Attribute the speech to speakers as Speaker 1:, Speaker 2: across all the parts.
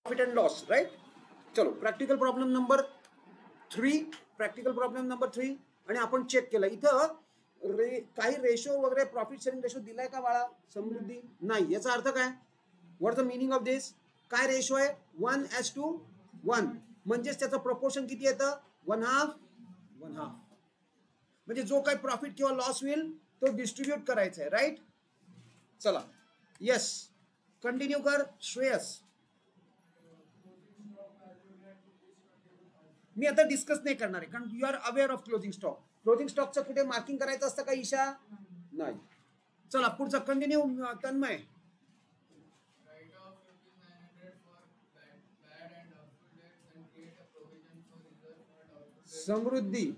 Speaker 1: Profit end loss, right. चलो practical problem number 3 आणि आपण चेक केलं इथं काही रेशो वगैरे प्रॉफिट शेअरिंग रेशो दिलाय का बाळा समृद्धी? नाही. याचा अर्थ काय? व्हॉट द मीनिंग ऑफ दिस? काय रेशो आहे? 1:1. म्हणजेच त्याचं प्रपोर्शन किती येतं? 1/2. म्हणजे जो काही प्रॉफिट किंवा लॉस होईल तो डिस्ट्रीब्यूट करायचा आहे, राईट. चला येस कंटिन्यू कर श्रेयस. मी आता डिस्कस नाही करणार आहे कारण you are aware of closing stock. Closing स्टॉकचं कुठे मार्किंग करायचं असतं का ईशा? नाही. चला पुढचा कंटिन्यू तन्मय. समृद्धी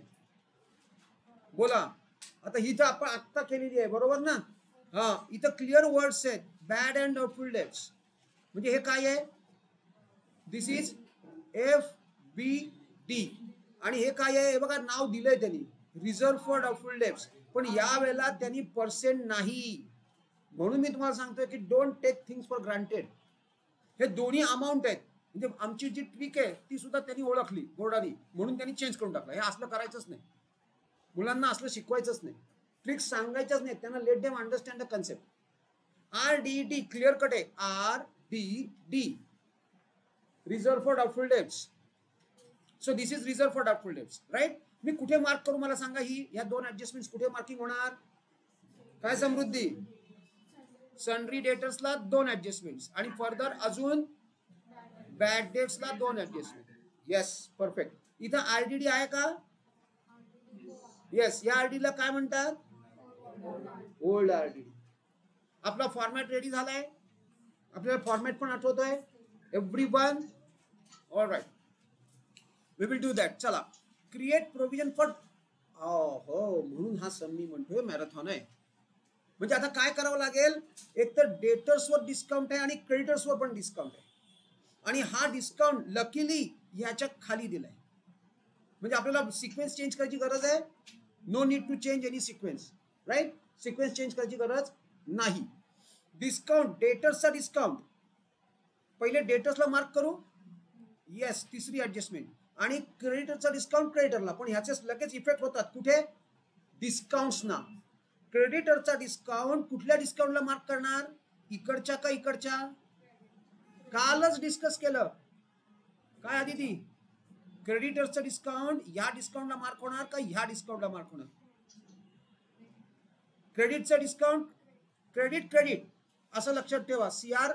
Speaker 1: बोला. आता ही तर आपण आत्ता केलेली आहे बरोबर ना? हा इथं क्लिअर वर्ड्स आहेत बॅड अँड डाउटफुल डेट्स. म्हणजे हे काय आहे? दिस इज FBD आणि हे काय आहे? हे बघा नाव दिलंय त्यांनी रिझर्व्ह फॉर डाउटफुल डेट्स. पण या वेळेला त्यांनी पर्सेंट नाही. म्हणून मी तुम्हाला सांगतोय की don't take things for granted. हे दोन्ही अमाऊंट आहेत. म्हणजे आमची जी ट्रिक आहे ती सुद्धा त्यांनी ओळखली बोर्डाने म्हणून त्यांनी चेंज करून टाकलं. हे असलं करायचंच नाही. मुलांना असलं शिकवायचंच नाही. ट्रिक्स सांगायच्याच नाही त्यांना. Let them understand the concept. RDD clear cut आहे. RDD reserve for doubtful debts. So this is reserve for doubtful debts, right. मी कुठे मार्क करू मला सांगा? ही या दोन ऍडजस्टमेंट कुठे मार्किंग होणार? काय समृद्धी? सनरी डेटर्सला 2 ऍडजस्टमेंट्स आणि फर्दर अजून बॅड डेट्सला 2 ऍडजस्टमेंट. Yes perfect. इथं RDD आहे का? येस. या RDD ला काय म्हणतात? Old RDD. आपला फॉर्मॅट रेडी झालाय. आपल्याला फॉर्मॅट पण आठवतोय everyone? Alright we will do that. चला क्रिएट प्रोव्हिजन फॉर. हो म्हणून हा मी म्हणतोय मॅरेथॉन आहे. म्हणजे आता काय करावं लागेल? एक तर डेटर्सवर डिस्काउंट आहे आणि क्रेडिटर्सवर पण डिस्काउंट आहे. आणि हा डिस्काउंट लकीली याच्या खाली दिलाय. म्हणजे आपल्याला सिक्वेन्स चेंज करायची गरज आहे. No need to change any sequence, right. Sequence change करायची गरज नाही. डिस्काउंट डेटर्सचा डिस्काउंट पहिले डेटर्सला मार्क करू. येस तिसरी ऍडजस्टमेंट. आणि क्रेडिटरचा डिस्काउंट क्रेडिटरला. पण ह्याचे लगेच इफेक्ट होतात कुठे? डिस्काउंट्सना. क्रेडिटरचा डिस्काउंट कुठल्या डिस्काउंटला मार्क करणार? इकडच्या का इकडच्या? कालच डिस्कस केलं काय आदिती? क्रेडिटरचं डिस्काउंट या डिस्काउंटला मार्क होणार का ह्या डिस्काउंटला मार्क होणार? क्रेडिटचं डिस्काउंट क्रेडिट असं लक्षात ठेवा. CR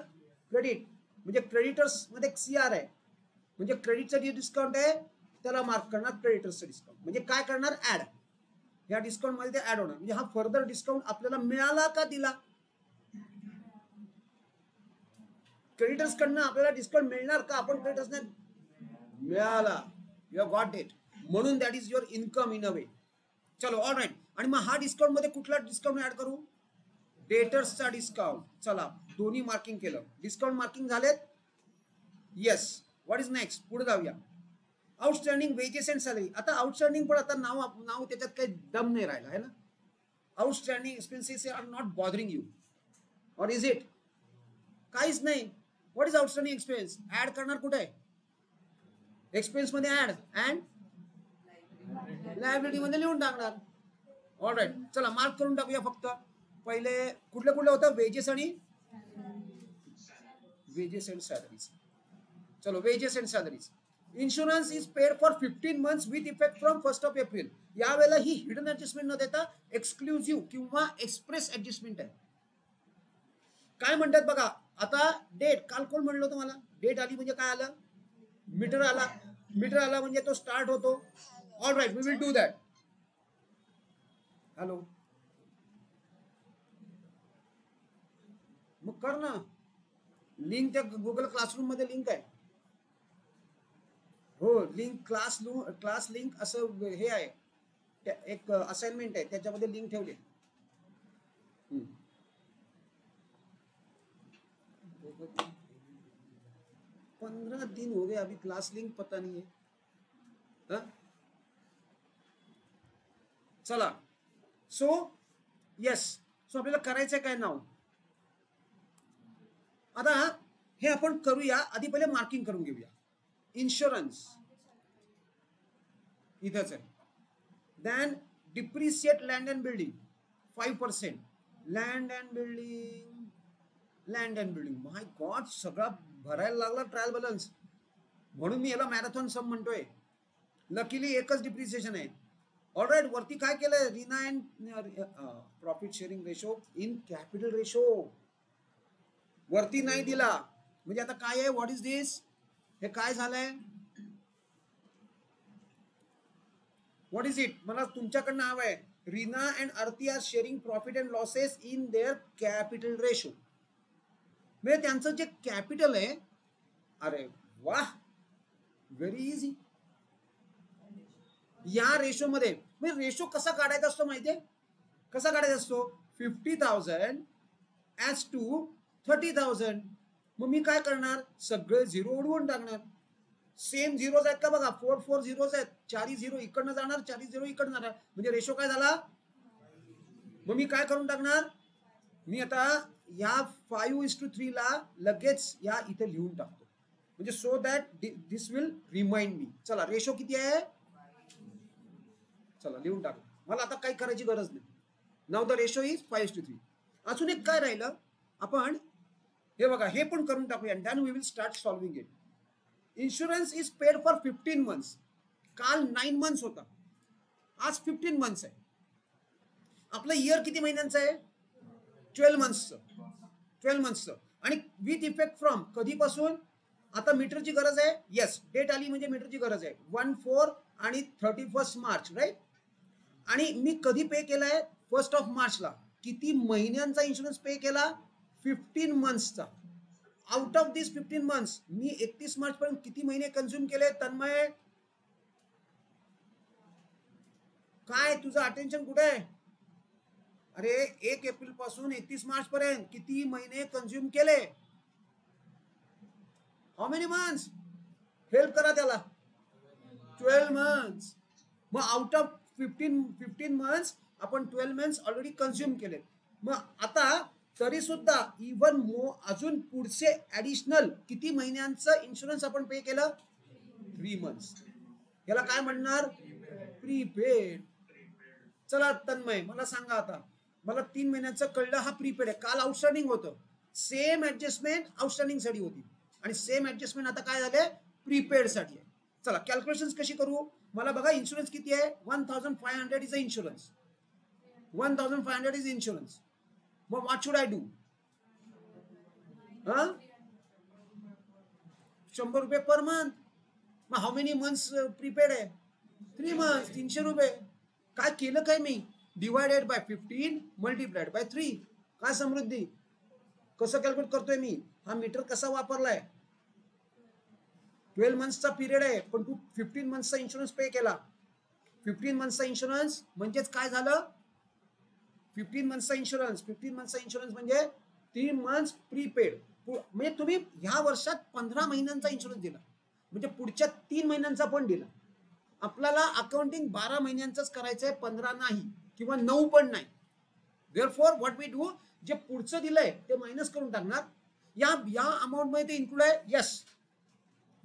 Speaker 1: क्रेडिट म्हणजे क्रेडिटर्स मध्ये CR आहे. म्हणजे क्रेडिटचं जे डिस्काउंट आहे त्याला मार्क करणार क्रेडिटर्सचं डिस्काउंट. म्हणजे काय करणार? ऍड. या डिस्काउंट मध्ये ते ऍड होणार. म्हणजे हा फर्दर डिस्काउंट आपल्याला मिळाला का दिला? क्रेडिटर्स कडनं आपल्याला डिस्काउंट मिळणार का? आपण क्रेडिटर्सने मिळाला. You have got it. म्हणून that is your income in a way. चलो ऑल राईट. आणि मग हा डिस्काउंट मध्ये कुठला डिस्काउंट ऍड करू? डेटर्सचा डिस्काउंट. चला दोन्ही मार्किंग केलं. डिस्काउंट मार्किंग झालेत. येस. What is next? पुढे जाऊया. Outstanding wedges and salary. आता आउटस्टँडिंग पण आता नाव त्याच्यात काही दम नाही राहिला आहे ना. Outstanding expenses are not bothering you or is it? काहीच नाही. What is outstanding expense? Add करणार कुठे? एक्सपेन्स मध्ये ऍड अँड लायबिलिटी मध्ये लिहून टाकणार. ऑलराईट चला मार्क करून टाकूया. फक्त पहिले कुठलं होतं? Wages and salaries. चलो wages and salaries. Insurance is paid for 15 months with effect from 1 April. यावेळेला ही हिडन ऍडजस्टमेंट न देता एक्सक्लुझिव्ह किंवा एक्सप्रेस ऍडजस्टमेंट आहे. काय म्हणतात बघा. आता डेट काल कोण म्हणलं तुम्हाला? डेट आली म्हणजे काय आलं? मीटर आला. मीटर आला म्हणजे तो स्टार्ट होतो. All right we will do that. Hello मग कर ना. लिंक त्या गुगल क्लासरूम मध्ये लिंक आहे. हो लिंक क्लास लिंक असं हे आहे. एक असाइनमेंट आहे त्याच्यामध्ये लिंक ठेवले. 15 दिन हो गए अभी क्लास लिंक पता नहीं है. चला सो येस. सो आपल्याला करायचं काय नाव? आता हे आपण करूया. आधी पहिले मार्किंग करून घेऊया. इन्शुरन्स इथंच आहे. Then depreciate land and building 5%. Land and building my god, सगळा भरायला लागला ट्रायल बॅलन्स, म्हणून मी याला मॅरेथॉन सम म्हणतोय. लकीली एकच डिप्रिसिएशन आहे. ऑलराईट, वरती काय केलंय, Reena and profit sharing ratio in capital ratio वरती नाही दिला. म्हणजे आता काय आहे, व्हॉट इज दिस, हे काय झालंय, व्हॉट इज इट, मला तुमच्याकडनं हवं आहे. Reena and Aarti are sharing profit and losses in their capital ratio. म्हणजे त्यांचं जे कॅपिटल आहे, अरे वाह, व्हेरी इझी. या रेशो मध्ये म्हणजे रेशो कसा काढायचा असतो माहितीये, कसा काढायचा असतो, 50,000 ॲज टू 30,000. मग मी काय करणार, सगळे झिरो उडवून टाकणार. सेम झिरोज आहेत का बघा, 4 4 झिरोज आहेत, 4 झिरो इकडनं जाणार, 4 झिरो इकडनं जाणार, म्हणजे रेशो काय झाला. मग मी काय करून टाकणार, मी आता या 5:3 ला लगेच या इथे लिहून टाकतो, म्हणजे so that this will remind me. चला रेशो किती आहे, चला लिहून टाकू, मला आता काही करायची गरज नाही. नाव द रेशो इज 5:3. अजून एक काय राहिलं, आपण हे बघा हे पण करून टाकूया. Then we will start solving it. Insurance is paid for 15 months. काल 9 मंथ्स होता, आज 15 मंथ्स आहे. आपलं इयर किती महिन्यांचं आहे, 12 मंथ्सचं. आणि विथ इफेक्ट फ्रॉम कधीपासून, आता मीटरची गरज आहे, येस, डेट आली म्हणजे मीटरची गरज आहे, 1/4 आणि 31 मार्च, राईट. आणि मी कधी पे केलाय, 1 मार्चला. किती महिन्यांचा इन्शुरन्स पे केला, 15 मंथ्सचा. आउट ऑफ दिस 15 मंथ्स मी 31 मार्च पर्यंत किती महिने कंझ्युम केले, तन्मय काय तुझं अटेन्शन कुठे आहे, अरे 1 एप्रिल पासून 31 मार्च पर्यंत किती महिने कंझ्युम केले, हाऊ मेनी मंथ्स, हेल्प करा त्याला, 12 मंथ्स. मग आउट ऑफ 15 मंथ्स आपण 12 मंथ्स ऑलरेडी कंझ्युम केले. मग आता तरी सुद्धा इवन अजून पुढचे ऍडिशनल किती महिन्यांचं इन्शुरन्स आपण पे केलं, 3 मंथ्स. याला काय म्हणणार, प्रीपेड. चला तन्मय मला सांगा, आता मला 3 महिन्याचं कळलं, हा प्रीपेड आहे. काल आउटस्टँडिंग होतं, सेम ऍडजस्टमेंट आउटस्टँडिंग साठी होती, आणि सेम ऍडजस्टमेंट आता काय झाले, प्रीपेड साठी आहे. चला कॅल्क्युलेशन कशी करू, मला बघा इन्शुरन्स किती आहे, 1,500 इज इन्शुरन्स, 1,500 इज इन्शुरन्स. मग व्हॉट शुड आय डू, 100 रुपये पर मंथ. मग हाऊ मेनी मंथ्स प्रीपेड आहे, 3 मंथ्स, 300 रुपये. काय केलं काय मी, डिवायडेड बाय 15 मल्टिप्लाइड बाय 3. काय समृद्धी, कसं कॅल्क्युलेट करतोय मी, हा मीटर कसा वापरलाय, 12 मंथ्सचा पिरियड आहे, पण तू 15 मंथ्सचा इन्शुरन्स पे केला. 15 मंथ्सचा इन्शुरन्स म्हणजेच काय झालं, 15 मंथ्सचा इन्शुरन्स म्हणजे 3 मंथ्स प्रीपेड. म्हणजे तुम्ही ह्या वर्षात 15 महिन्यांचा इन्शुरन्स दिला, म्हणजे पुढच्या 3 महिन्यांचा पण दिला. आपल्याला अकाउंटिंग 12 महिन्यांचंच करायचंय, 15 नाही किंवा 9 पण नाही. देअरफॉर व्हॉट वी डू, जे पुढचं दिलंय ते मायनस करून टाकणार. या अमाऊंट मध्ये ते इन्क्लूड आहे, yes,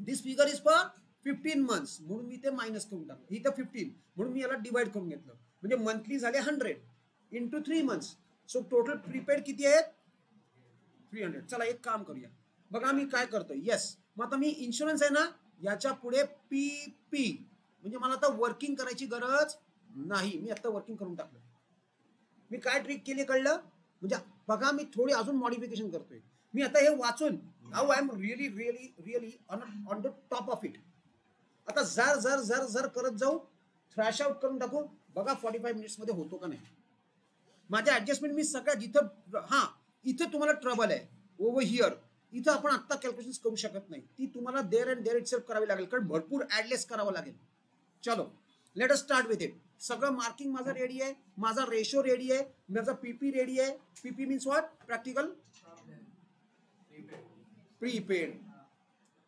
Speaker 1: this figure is for 15 months, म्हणून मी ते मायनस करून टाकलं. इथं 15 म्हणून मी याला डिवाइड करून घेतलं, म्हणजे मंथली झाले 100 into 3 months. So total prepaid किती आहेत, 300. चला एक काम करूया, बघा मी काय करतोय, येस. मग आता मी इन्शुरन्स आहे ना, याच्या पुढे PP, म्हणजे मला आता वर्किंग करायची गरज नाही, मी आता वर्किंग करून टाकलं. मी काय ट्रिक केली कळलं, म्हणजे बघा मी थोडी अजून मॉडिफिकेशन करतोय. मी आता हे वाचून, now I am really on the top of it. आता जर करत जाऊ, थ्रॅश आउट करून टाकू, बघा 45 मिनिट्स मध्ये होतो का नाही. माझ्या ऍडजस्टमेंट मी सगळ्या जिथं, हा इथं तुम्हाला ट्रबल आहे ओव्हर हिअर, इथं आपण आता कॅल्क्युलेशन करू शकत नाही, ती तुम्हाला देअर अँड देअर इटसेल्फ करावी लागेल, कारण भरपूर ऍडलेस करावं लागेल. चलो let us start with it. सगळं मार्किंग माझं रेडी आहे, माझा रेशो रेडी आहे, माझा PP रेडी आहे. PP means what, practical prepaid.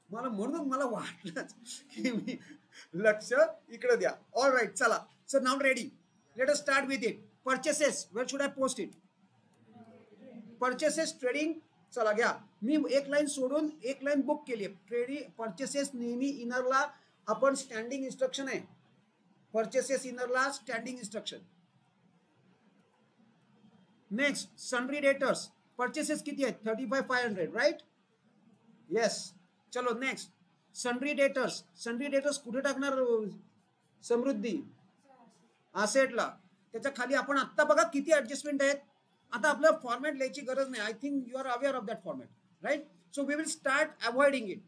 Speaker 1: म्हणून मला वाटलंच की मी लक्ष इकडे द्या. ऑल राईट, चला. So now ready, let us start with it. Purchases, where should I post it? Purchases trading चला घ्या, मी एक लाईन सोडून एक लाईन बुक केली आहे. ट्रेडिंग परचेसेस नेहमी इनरला आपण स्टँडिंग इन्स्ट्रक्शन आहे, परचेसेस इनरला standing instruction. Next sundry debtors purchases किती आहेत 35,500 राईट. येस. चलो next sundry debtors. Sundry debtors कुठे टाकणार समृद्धी? असेटला. त्याच्या खाली आपण आत्ता बघा किती ऍडजस्टमेंट आहेत. आता आपल्याला फॉर्मॅट लिहायची गरज नाही. I think you are aware of that format right. So we will start avoiding it.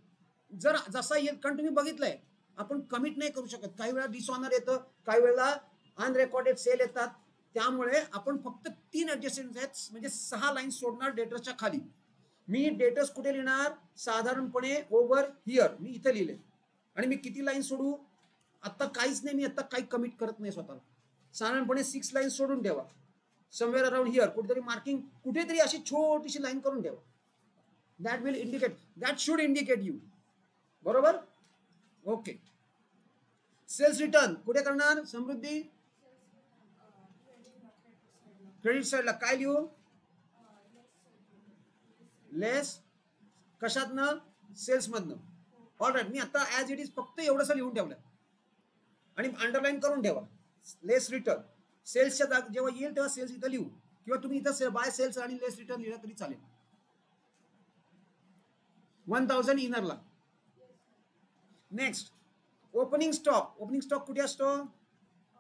Speaker 1: जर जसा येईल, कारण तुम्ही बघितलंय आपण कमिट नाही करू शकत. काही वेळा डिसऑनर येतं, काही वेळेला अनरेकॉर्डेड सेल येतात. त्यामुळे आपण फक्त 3 ऍडजस्टमेंट आहेत, म्हणजे 6 लाईन सोडणार डेटर्सच्या खाली. मी डेटर्स कुठे लिहिणार? साधारणपणे ओव्हर हिअर मी इथे लिहिले. आणि मी किती लाईन सोडू? आता काहीच नाही, मी आता काही कमिट करत नाही स्वतःला. साधारणपणे 6 लाईन सोडून ठेवा. समवेअर अराउंड हिअर कुठेतरी मार्किंग, कुठेतरी अशी छोटीशी लाईन करून ठेवा. That will indicate, that should indicate you. बरोबर. ओके. सेल्स रिटर्न कुठे करणार समृद्धी? क्रेडिट साइडला. काय लिहू? लेस कशातनं? सेल्स मधनं. All right. मी आता ऍज इट इज फक्त एवढंसं लिहून ठेवलं आणि अंडरलाईन करून ठेवा. लेस रिटर्न. सेल्सच्या जाग जेव्हा येईल तेव्हा सेल्स इथं लिहू, किंवा तुम्ही इथं बाय सेल्स आणि लेस रिटर्न लिहिलं तरी चालेल. 1000 इनरला. Next opening stock. Opening stock कुठे असतो?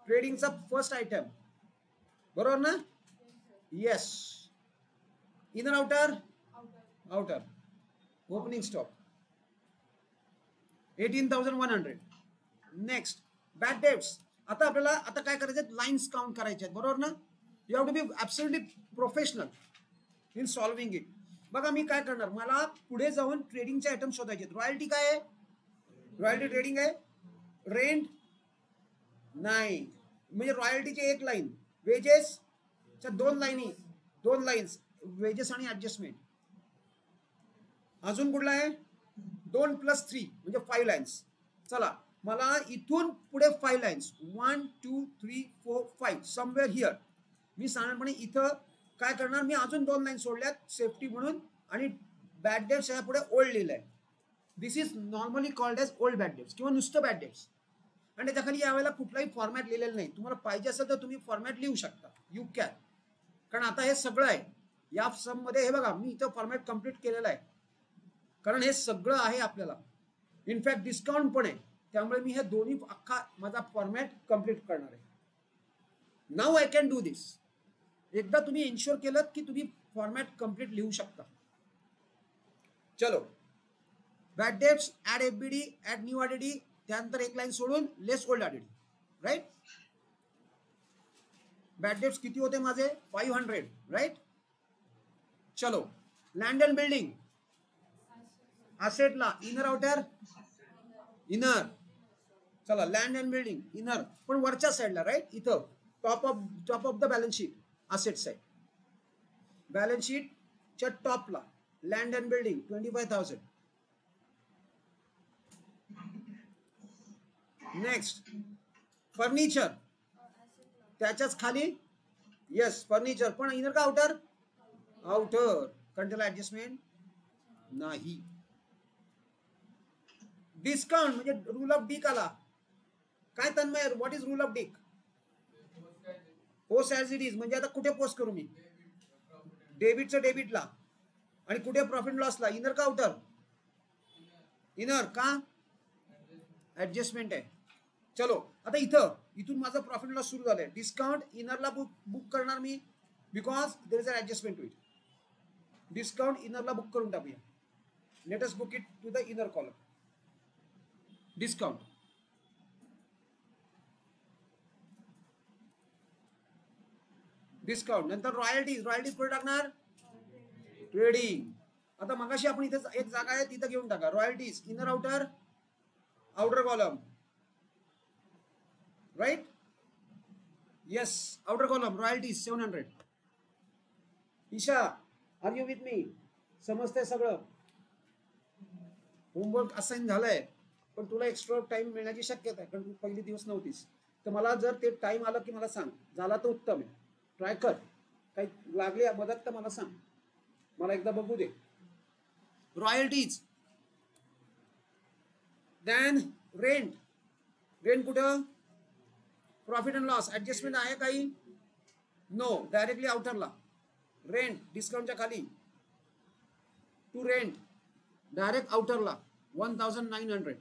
Speaker 1: ट्रेडिंगचा फर्स्ट आयटम. बरोबर ना? Yes. Inner outer? Outer. Opening stock 18,100. Next bad debts. आता आपल्याला आता काय करायचं? लाईन्स काउंट करायचे आहेत. बरोबर ना? You have to be absolutely professional in solving it. बघा मी काय करणार, मला पुढे जाऊन ट्रेडिंगचे आयटम शोधायचे. रॉयल्टी काय आहे? रॉयल्टी ट्रेडिंग आहे. रेंट नाही, म्हणजे रॉयल्टीची एक लाईन. वेजेसच्या 2 लाईनी, 2 लाईन्स वेजेस आणि ऍडजस्टमेंट. अजून कुठला आहे? 2 + 3 म्हणजे 5 लाईन्स. चला मला इथून पुढे 5 लाईन्स 1 2 3 4 5 समवेअर हिअर. मी साधारणपणे इथं काय करणार, मी अजून 2 लाईन सोडल्यात सेफ्टी म्हणून, आणि बॅड डेट्स या पुढे ओल्ड लिहिलंय. This is normally called as old bad debts किंवा नुसतं बॅड डेट्स. आणि त्याच्याखाली यावेळेला कुठलाही फॉर्मॅट लिहिलेला नाही. तुम्हाला पाहिजे असेल तर तुम्ही फॉर्मॅट लिहू शकता, यू कॅन. कारण आता हे सगळं आहे या सम मध्ये. हे बघा मी इथं फॉर्मॅट कम्प्लीट केलेला आहे, कारण हे सगळं आहे आपल्याला. इनफॅक्ट डिस्काउंट पण आहे, त्यामुळे मी हे दोन्ही अख्खा माझा फॉर्मॅट कम्प्लीट करणार आहे. नाऊ आय कॅन डू दिस. एकदा तुम्ही इन्शुअर केलं की तुम्ही फॉर्मॅट कम्प्लीट लिहू शकता. चलो bad debts, add FBD, add new RDD, त्यानंतर एक लाईन सोडून less old RDD. Right. Bad debts किती होते माझे? 500. राईट. चलो लँड अँड बिल्डिंग. असेटला इनर आउटर? इनर. चला लँड अँड बिल्डिंग इनर, पण वरच्या साईडला. राईट. इथं top of the balance sheet asset side. Balance शीटच्या टॉपला land and building 25,000. Next furniture, त्याच्याच खाली. येस फर्निचर, पण इनर का आउटर? आउटर. कारण त्याला ऍडजस्टमेंट नाही. डिस्काउंट म्हणजे रूल ऑफ डिक आला. काय Tanmay, what is rule of Dick? Post as it is. म्हणजे आता कुठे पोस्ट करू मी? डेबिटचं डेबिटला, आणि कुठे प्रॉफिट लॉसला? इनर का आउटर? इनर. का? ऍडजस्टमेंट आहे. चलो आता इथून माझं प्रॉफिट लॉस सुरू झालंय. डिस्काउंट इनरला बुक करणार मी, because there is a adjustment to it. Discount इनरला बुक करून टाकूया. Let us book it to the inner column. Discount. Discount नंतर रॉयल्टीज. रॉयल्टीज कुठे टाकणार? ट्रेडिंग. आता मगाशी आपण इथे एक जागा आहे तिथं घेऊन टाका. Royalties inner outer, outer column. Right. Yes outer column royalties 700. Isha are you with me? समजतंय सगळं? होमवर्क असाइन झालंय, पण तुला एक्स्ट्रा टाइम मिळण्याची शक्यता आहे, कारण तू पहिली दिवस नव्हतीस. तर मला जर ते टाइम आलं की मला सांग. झाला तर उत्तम आहे. ट्राय कर. काही लागली मदत तर मला सांग, मला एकदा बघू दे. रॉयल्टीज. Then rent. रेंट कुठं? Profit and loss. ऍडजस्टमेंट आहे काही? नो. डायरेक्टली आउटरला. रेंट डिस्काउंटच्या खाली. टू रेंट डायरेक्ट आउटरला 1900.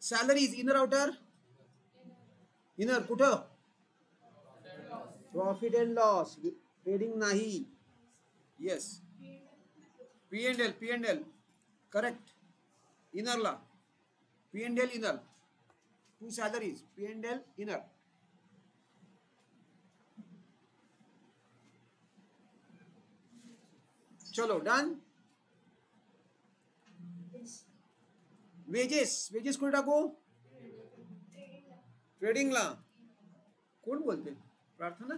Speaker 1: Salaries inner outer? इनर. कुठं? Profit and loss. ट्रेडिंग नाही. Yes. P and L. P and L correct. इनरला P and L inner. To salaries P and L inner. चलो done. Wages. Wages कुठे टाकू? ट्रेडिंगला. कोण बोलते? प्रार्थना.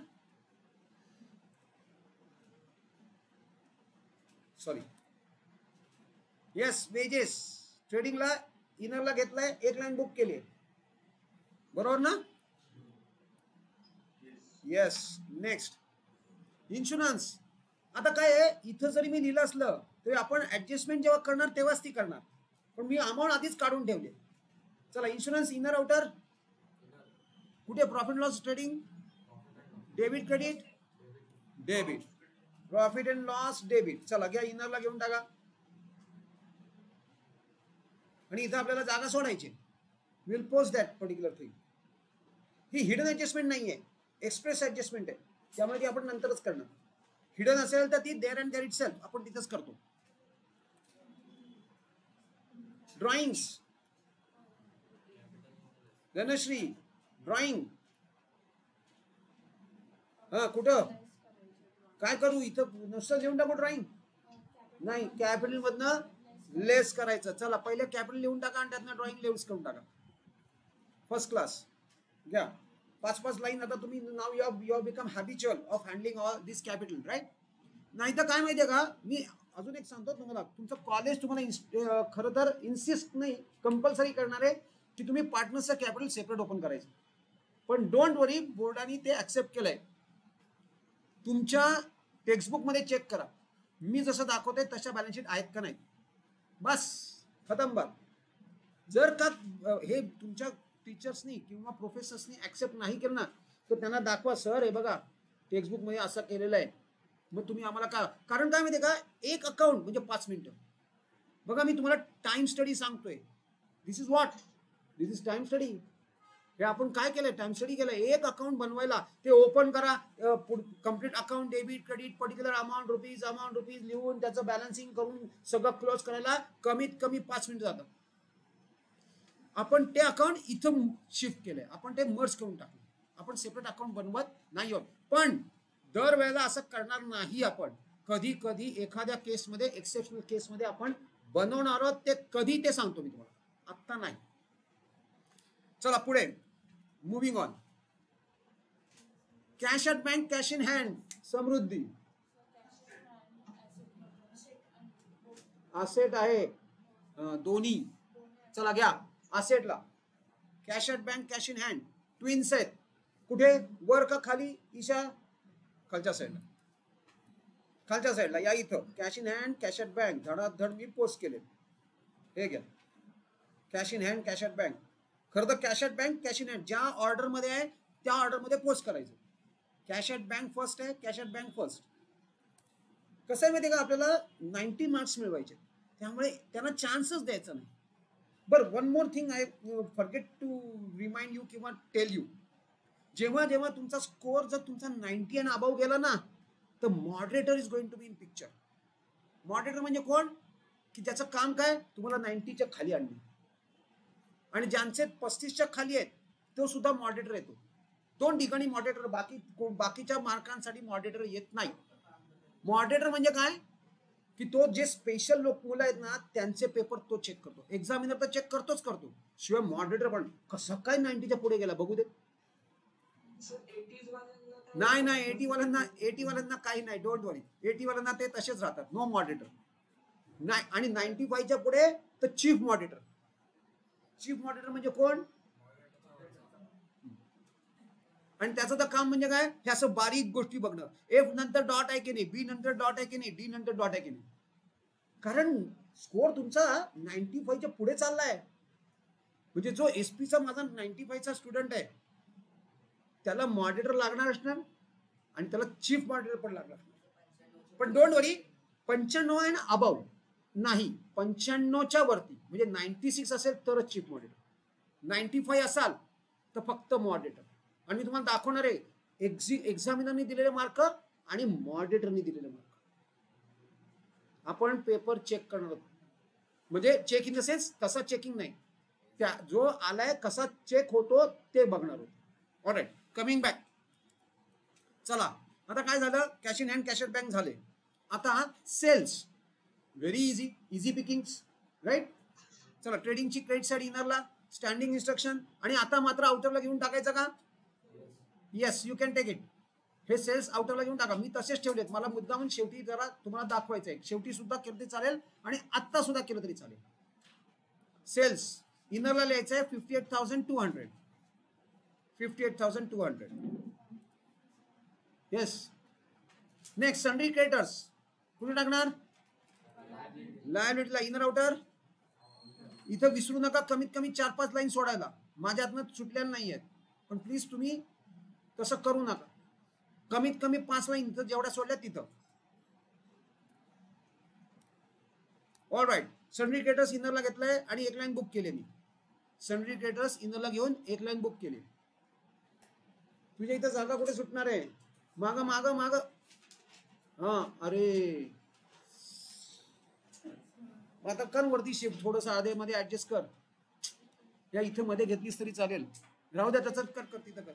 Speaker 1: सॉरी. Yes wages. ट्रेडिंगला इनरला घेतलाय. एक लाईन बुक केली. बरोबर ना? येस. Next insurance. आता काय आहे इथं जरी मी लिहिलं असलं तरी आपण ऍडजस्टमेंट जेव्हा करणार तेव्हाच ती करणार. पण मी अमाऊंट आधीच काढून ठेवले. चला इन्शुरन्स इनर आउटर. कुठे? Profit loss trading. Debit credit. Debit. Profit and loss debit. चला घ्या इनरला घेऊन टाका. आणि इथं आपल्याला जागा सोडायची. Will post that particular thing. He hidden adjustment नाही आहे. एक्सप्रेस ऍडजस्टमेंट आहे. त्यामुळे ती आपण नंतरच करणार. हिडन असेल तर ती देअर अँड देअर इटसेल्फ आपण तिथंच करतो. ड्रॉइंग्स. धनश्री. ड्रॉइंग. हा कुठं? काय करू? इथं नुसतं लिहून टाकू ड्रॉइंग? नाही. कॅपिटल मधनं लेस करायचं. चला पहिले कॅपिटल लिहून टाका आणि त्यातनं ड्रॉइंग लेस करून टाका. First class. घ्या 5-5 लाईन. आता तुम्ही नाव you become habitual of handling all this capital right. नाही तर काय माहितीये का मी अजून एक सांगतो तुम्हाला. तुमचं कॉलेज तुम्हाला खरं तर इन्सिस्ट नाही कंपल्सरी करणार आहे की तुम्ही पार्टनर्सचं कॅपिटल सेपरेट ओपन करायचं. पण डोंट वरी बोर्डाने ते ऍक्सेप्ट केलंय. तुमच्या टेक्स्टबुक मध्ये चेक करा मी जसं दाखवतोय तशा बॅलन्स शीट आहेत का नाही. बस खतम बात. जर का हे तुमच्या टीचर्सनी किंवा प्रोफेसर्सनी ऍक्सेप्ट नाही केलं ना तर त्यांना दाखवा सर हे बघा टेक्स्टबुक मध्ये असं केलेलं आहे. मग तुम्ही आम्हाला का? कारण काय माहिती का एक अकाउंट म्हणजे 5 मिनिटं. बघा मी तुम्हाला टाइम स्टडी सांगतोय. This is what. This is time study. हे आपण काय केलंय? टाइम स्टडी केलंय. एक अकाउंट बनवायला ते ओपन करा. Complete account debit credit particular amount rupees लिहून त्याचं बॅलन्सिंग करून सगळं क्लोज करायला कमीत कमी 5 मिनिटं जातात. आपण ते अकाउंट इथं शिफ्ट केलंय. आपण ते मर्ज करून टाकलं. आपण सेपरेट अकाउंट बनवत नाही आहोत. पण दरवेळेला असं करणार नाही आपण. कधी कधी एखाद्या केसमध्ये एक्सेप्शनल केसमध्ये आपण बनवणार आहोत. ते कधी ते सांगतो मी तुम्हाला. आत्ता नाही. चला पुढे moving on. Cash at bank cash in hand. Samruddhi. Asset आहे दोन्ही. चला घ्या असेटला cash at bank cash in hand. Twins आहेत. कुठे? वर का खाली? ईशा. खालच्या साईडला. खालच्या साईडला या इथं cash in hand cash at bank धडाधड मी पोस्ट केले. हे घ्या cash in hand cash at bank. खरं तर cash at bank cash in hand ज्या ऑर्डर मध्ये आहे त्या ऑर्डर मध्ये पोस्ट करायचं. कॅश ॲट बँक फर्स्ट आहे. Cash at bank first. कसं आहे माहिती का आपल्याला 90 मार्क्स मिळवायचे त्यामुळे त्यांना चान्सच द्यायचा नाही. बरं one more thing I forget to remind you किंवा टेल यू. जेव्हा जेव्हा तुमचा स्कोर जर तुमचा 90 आणि अबाव गेला ना तर moderator is going to be in picture. Moderator म्हणजे कोण? की ज्याचं काम काय तुम्हाला 90च्या खाली आणणे. आणि ज्यांचे 35च्या खाली आहेत तो सुद्धा मॉडरेटर येतो. 2 ठिकाणी मॉडरेटर. बाकीच्या मार्कांसाठी मॉडरेटर येत नाही. मॉडरेटर म्हणजे काय की तो जे स्पेशल मुलं आहेत ना त्यांचे पेपर तो चेक करतो. एक्झामिनर तर चेक करतोच करतो. शिवाय मॉडरेटर पण कसं काय 90च्या पुढे गेला बघू दे. नाही 80 वाल्यांना काही नाही. डोंट वरी. 80 वाल्यांना ते तसेच राहतात. नो मॉडरेटर नाही. आणि 95च्या पुढे तर चीफ मॉडरेटर. चीफ मॉडरेटर म्हणजे कोण? आणि त्याचं तर काम म्हणजे काय, हे असं बारीक गोष्टी बघणं. एफ नंतर डॉट आहे की नाही, बी नंतर डॉट आहे की नाही, डी नंतर डॉट आहे की नाही. कारण स्कोर तुमचा 95च्या पुढे चाललाय. म्हणजे जो एसपीचा माझा 95चा स्टुडंट आहे त्याला मॉनिटर लागणार असणार आणि त्याला चीफ मॉनिटर पण लागणार. पण डोंट वरी, 95 आणि अबाव नाही, 95च्या वरती म्हणजे 96 असेल तरच चीफ मॉनिटर, 95 असाल तर फक्त मॉनिटर. आणि मी तुम्हाला दाखवणार आहे एक्झामिनरनी दिलेले मार्क आणि मॉनिटरनी दिलेले मार्क. आपण पेपर चेक करणार आहोत, म्हणजे चेक इन द सेन्स तसा चेकिंग नाही, त्या जो आलाय कसा चेक होतो ते बघणार आहोत. Alright, coming back. चला आता काय झालं, cash in hand, cash at bank झाले. आता sales, very easy, easy pickings, right. चला ट्रेडिंगची क्रेडिट साईड इनरला, स्टँडिंग इन्स्ट्रक्शन, आणि आता मात्र आउटरला घेऊन टाकायचं का? Yes, you can take it. हे सेल्स आउटरला घेऊन टाका. मी तसेच ठेवलेत, मला मुद्दामून शेवटी जरा तुम्हाला दाखवायचं आहे. शेवटी सुद्धा केलं तरी चालेल आणि आत्ता सुद्धा केलं तरी चालेल. सेल्स इनरला लिहायचं आहे 58,200. 58,200. येस. नेक्स्ट सन्ड्री क्रेडिटर्स कुठे टाकणार? लायबिलिटीला. इनर आउटर इथं विसरू नका कमीत कमी 4-5 लाईन सोडायला. माझ्यातनं सुटलेल्या नाही आहेत, पण प्लीज तुम्ही तसं करू नका. कमीत कमी 5 लाईन जेवढ्या सोडल्या तिथं. All right. सन्ड्री क्रेडिटर्स इनरला घेतलंय आणि एक लाईन बुक केली. मी सन्ड्री क्रेडिटर्स इनरला घेऊन एक लाईन बुक केली. तुझ्या इथं जागा कुठे सुटणार आहे? माग माग माग. हा, अरे आता कर वरती शिफ्ट, थोडस आधे मध्ये ऍडजस्ट कर. या इथं मध्ये घेतलीस तरी चालेल, राहू द्या त्याचं. कर कर तिथं कर.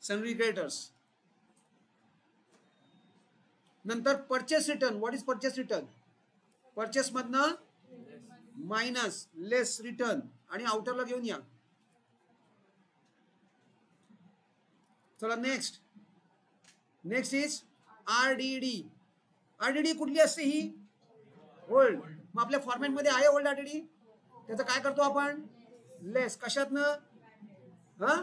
Speaker 1: सन्ड्री क्रेडिटर्स नंतर purchase return. What is purchase return? Purchase मधनं मायनस लेस रिटर्न आणि आउटरला घेऊन या. चला next. Next is RDD. RDD कुठली असते? ही ओल्ड. मग आपल्या फॉर्मॅट मध्ये आहे ओल्ड आरडीडी. त्याचं काय करतो आपण? लेस. कशातनं? हा,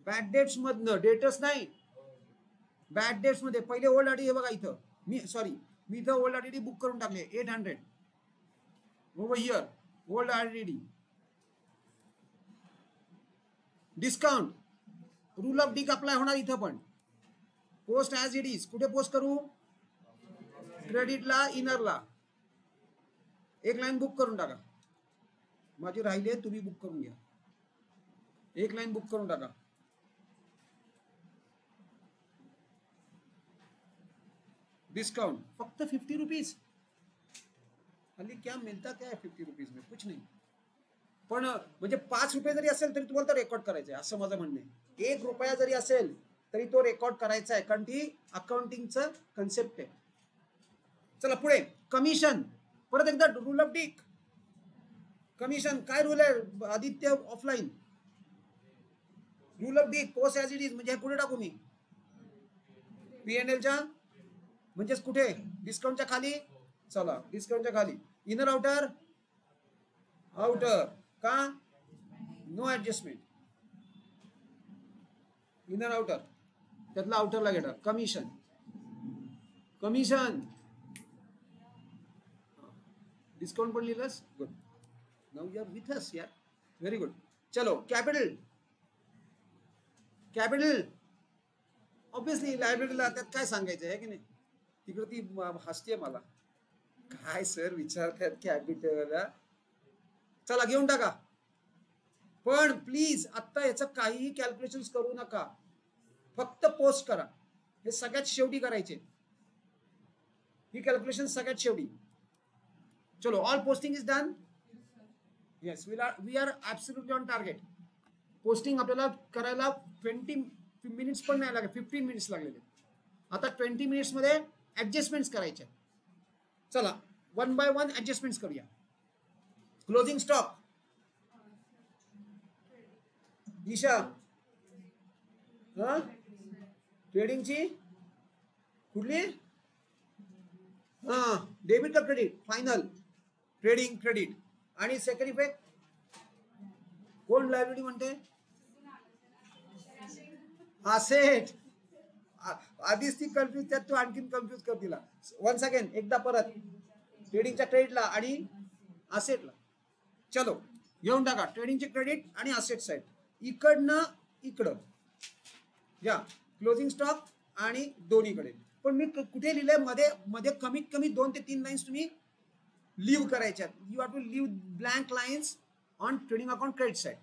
Speaker 1: बॅड डेट्स मधनं. डेटर्स नाही, बॅड डेट्स मध्ये. पहिले ओल्ड आरडीडी बघा इथं. मी इथं ओल्ड आरडीडी बुक करून टाकले 800 over here. Old RDD discount. Rule of Dick apply होणार इथं पण. Post as it is. कुठे पोस्ट करू? क्रेडिटला, इनरला. एक लाईन बुक करून टाका. माझी राहिली आहे, तुम्ही बुक करून घ्या. एक लाईन बुक करून टाका. डिस्काउंट फक्त 50 रुपीज. हल्ली क्या मिळता क्या 50 रुपीज में? कुछ नाही. पण म्हणजे 5 रुपये जरी असेल तरी तुम्हाला तो रेकॉर्ड करायचा आहे, असं माझं म्हणणं आहे. 1 रुपया जरी असेल तरी तो रेकॉर्ड करायचा आहे, कारण ती अकाउंटिंगचं कन्सेप्ट आहे. चला पुढे. कमिशन. परत एकदा रूल ऑफ डिक. कमिशन काय रूल आहे Aditya? Offline. Rule of Dick post as it is म्हणजे कुठे टाकू मी? पीएनएलच्या म्हणजेच कुठे? डिस्काउंटच्या खाली. चला डिस्काउंटच्या खाली. Inner outer. आउटर का? No adjustment. इनर आउटर त्यातला आउटरला घेणार. कमिशन. कमिशन डिस्काउंट पण लिहिलंस. Good. Now you are with us यार. Very good. चलो कॅपिटल. कॅपिटल ऑब्विसली लायबिलिटीला त्यात काय सांगायचं आहे की नाही? तिकडे ती हसते मला, काय सर विचारतात कॅपिटल. चला घेऊन टाका. पण प्लीज आता याचं काहीही कॅल्क्युलेशन करू नका, फक्त पोस्ट करा. हे सगळ्यात शेवटी करायचे. ही कॅल्क्युलेशन सगळ्यात शेवटी. चलो all posting is done. Yes, we are absolutely on target. Posting आपल्याला करायला 20 मिनिट्स पण नाही लागले, 15 मिनिट्स लागलेले. आता 20 मिनिट्स मध्ये ऍडजस्टमेंट्स करायचे. चला 1 by 1 ऍडजस्टमेंट्स करूया. Closing stock. ईशा, हा ट्रेडिंगची कुठली? हा, डेबिट का क्रेडिट? Final trading credit. आणि सेकंड इफेक्ट कोण लायबिलिटी म्हणते? असेट. आधीच ती कन्फ्युज, त्यात तू आणखीन कन्फ्युज कर तिला. वन्स अगेन, एकदा परत, ट्रेडिंगच्या ट्रेडला आणि असेटला. चलो येऊन टाका ट्रेडिंगचे क्रेडिट आणि असेट साईड. इकडनं इकडं या क्लोजिंग स्टॉक आणि दोन्हीकडे. पण मी कुठे लिहिलंय, मध्ये मध्ये कमीत कमी 2 ते 3 लाईन्स तुम्ही लिव्ह करायच्यात. You have to leave blank lines on trading account credit side.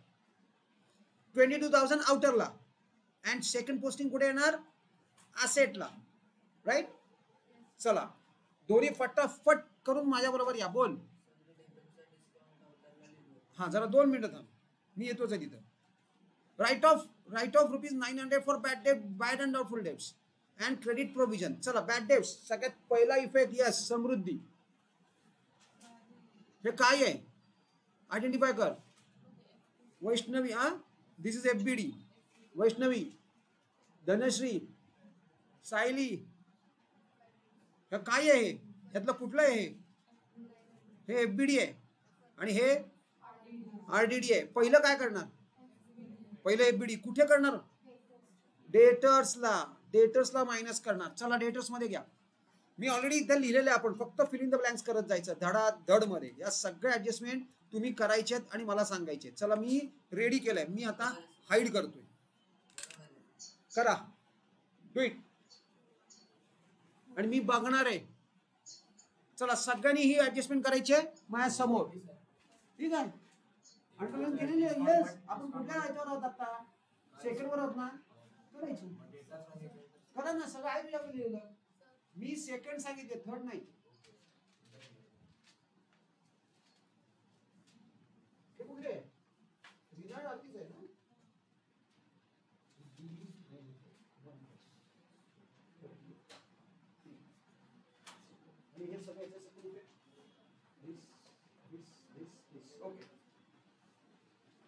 Speaker 1: 22,000 आउटरला अँड सेकंड पोस्टिंग कुठे येणार, असेटला. राईट. चला दोन्ही फटाफट करून माझ्या बरोबर या. बोल. हा जरा 2 मिनिटं थांब, मी येतोच आहे तिथं. Write off ₹900 for bad and doubtful debts and credit provision. चला बॅड डेब्ट्स सगळ्यात पहिला इफेक्ट. यस, समृद्धी. हे काय आहे, आयडेंटिफाय कर. वैष्णवी, हा दिस इज FBD. वैष्णवी, धनश्री, सायली, हे काय आहे, ह्यातलं कुठलं आहे, हे FBD आहे आणि हे RDD आहे. पहिलं काय करणार, पहिलं FBD कुठे करणार, डेटर्सला मायनस करणार. चला डेटर्स मध्ये घ्या. मी ऑलरेडी इथे लिहिलेलं आहे, आपण फक्त फिल इन द ब्लँक्स करत जायचं धड मध्ये. या सगळे ऍडजस्टमेंट तुम्ही करायचे आहेत आणि मला सांगायचे. चला मी रेडी केलंय, मी आता हाईड करतोय. करा, डू इट. आणि मी बघणार आहे. चला सगळ्यांनी ही ऍडजस्टमेंट करायची आहे माझ्या समोर. ठीक आहे. अंडरलाईन केलेली आहे. येस, आपण कुठल्या ह्याच्यावर आहोत आता, सेकंडवर आहोत ना. करायची, करा ना, सगळं आहे तुझ्याकडे लिहिलं. मी सेकंड सांगितले, थर्ड नाही. हे कुठले रिझल्ट आधीच आहे ना. आणि हे सगळं ओके.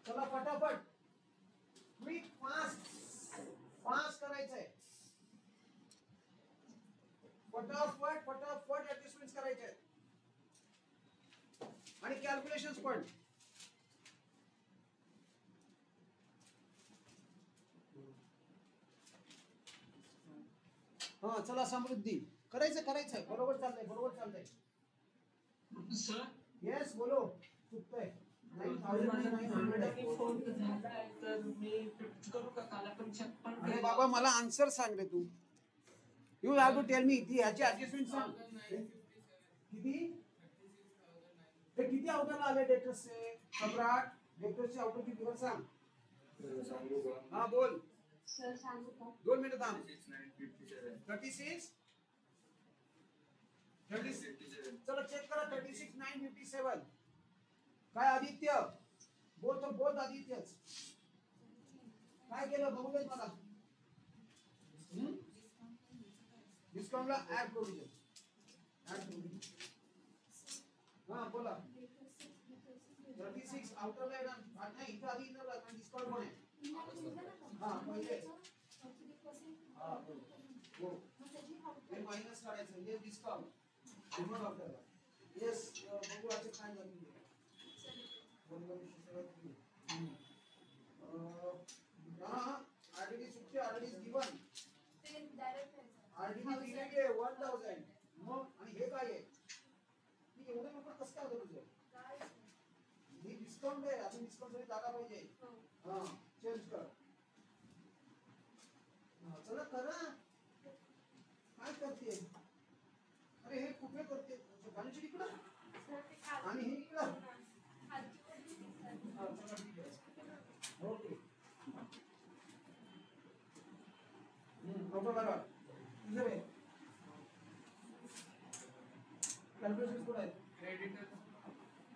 Speaker 1: चला फटाफट क्विक फास्ट करायचंय. फटाफट ऍडजस्टमेंट्स करायचे आणि कॅल्क्युलेशन्स पण. हा चला समृद्धी करायचंय. बरोबर चाललंय. सर येस बोलो. चुकतंय. अरे बाबा मला आन्सर सांग रे तू. You have to tell me. ती ह्याची ऍडजस्टमेंट सांग. किती आउटरला आले डेटर्सचे, सम्राट. डेटर्सचे आउटरची दिवस सांग. हा बोल. 2 मिनिटं थांब. 36 चला चेक करा. 36,957. काय आदित्य, बोथ आदित्यच काय केलं बघू देत मला. डिस्काउंटला ऍड प्रोव्हिजन. हा बोला. 36 आउटरला येणार नाही, इथं आधी येणार डिस्काउंट पण आहे. हा पहिले हो हे मायनस करायचं. हे डिस्काउंट पूर्ण आउटरला. येस बघू आज काय झालं. RDD सुट्टी, RDD given. RDD दिलेली आहे 1000. मग आणि हे काय आहे, मी एवढे नंबर कसं काय होतं तुझं. ही डिस्काउंट आहे, अजून डिस्काउंट मध्ये जागा पाहिजे. हा चेंज कर. चला करा. काय करते, अरे हे कुठे करते, गाणीची इकडं आणि हे इकडं. ओके बघा तुझे कॅल्क्युलेशन्स कुठे आहेत.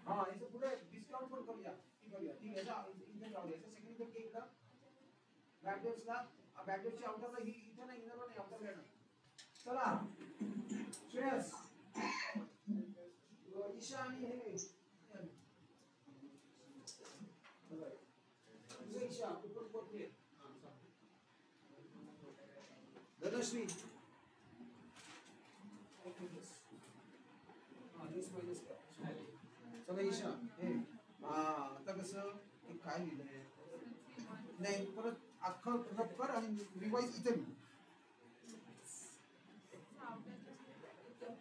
Speaker 1: हा याचं पुढे डिस्काउंट पण करूया. ठीक आहे. याचा इथे जाऊया. याचा सेकंड इफेक्ट एकदा बॅकडेट्सला. बॅकडेटची आउटरला ही इथे नाही, इनरला नाही, आउटरला येणार. चला श्रेयस, ईशा आणि हे ईशा कुठून कोणते धनश्री. चला ईशा हे आता कसं काय लिहिलंय नाही परत अख्खं रब कर आणि रिवाइज इथे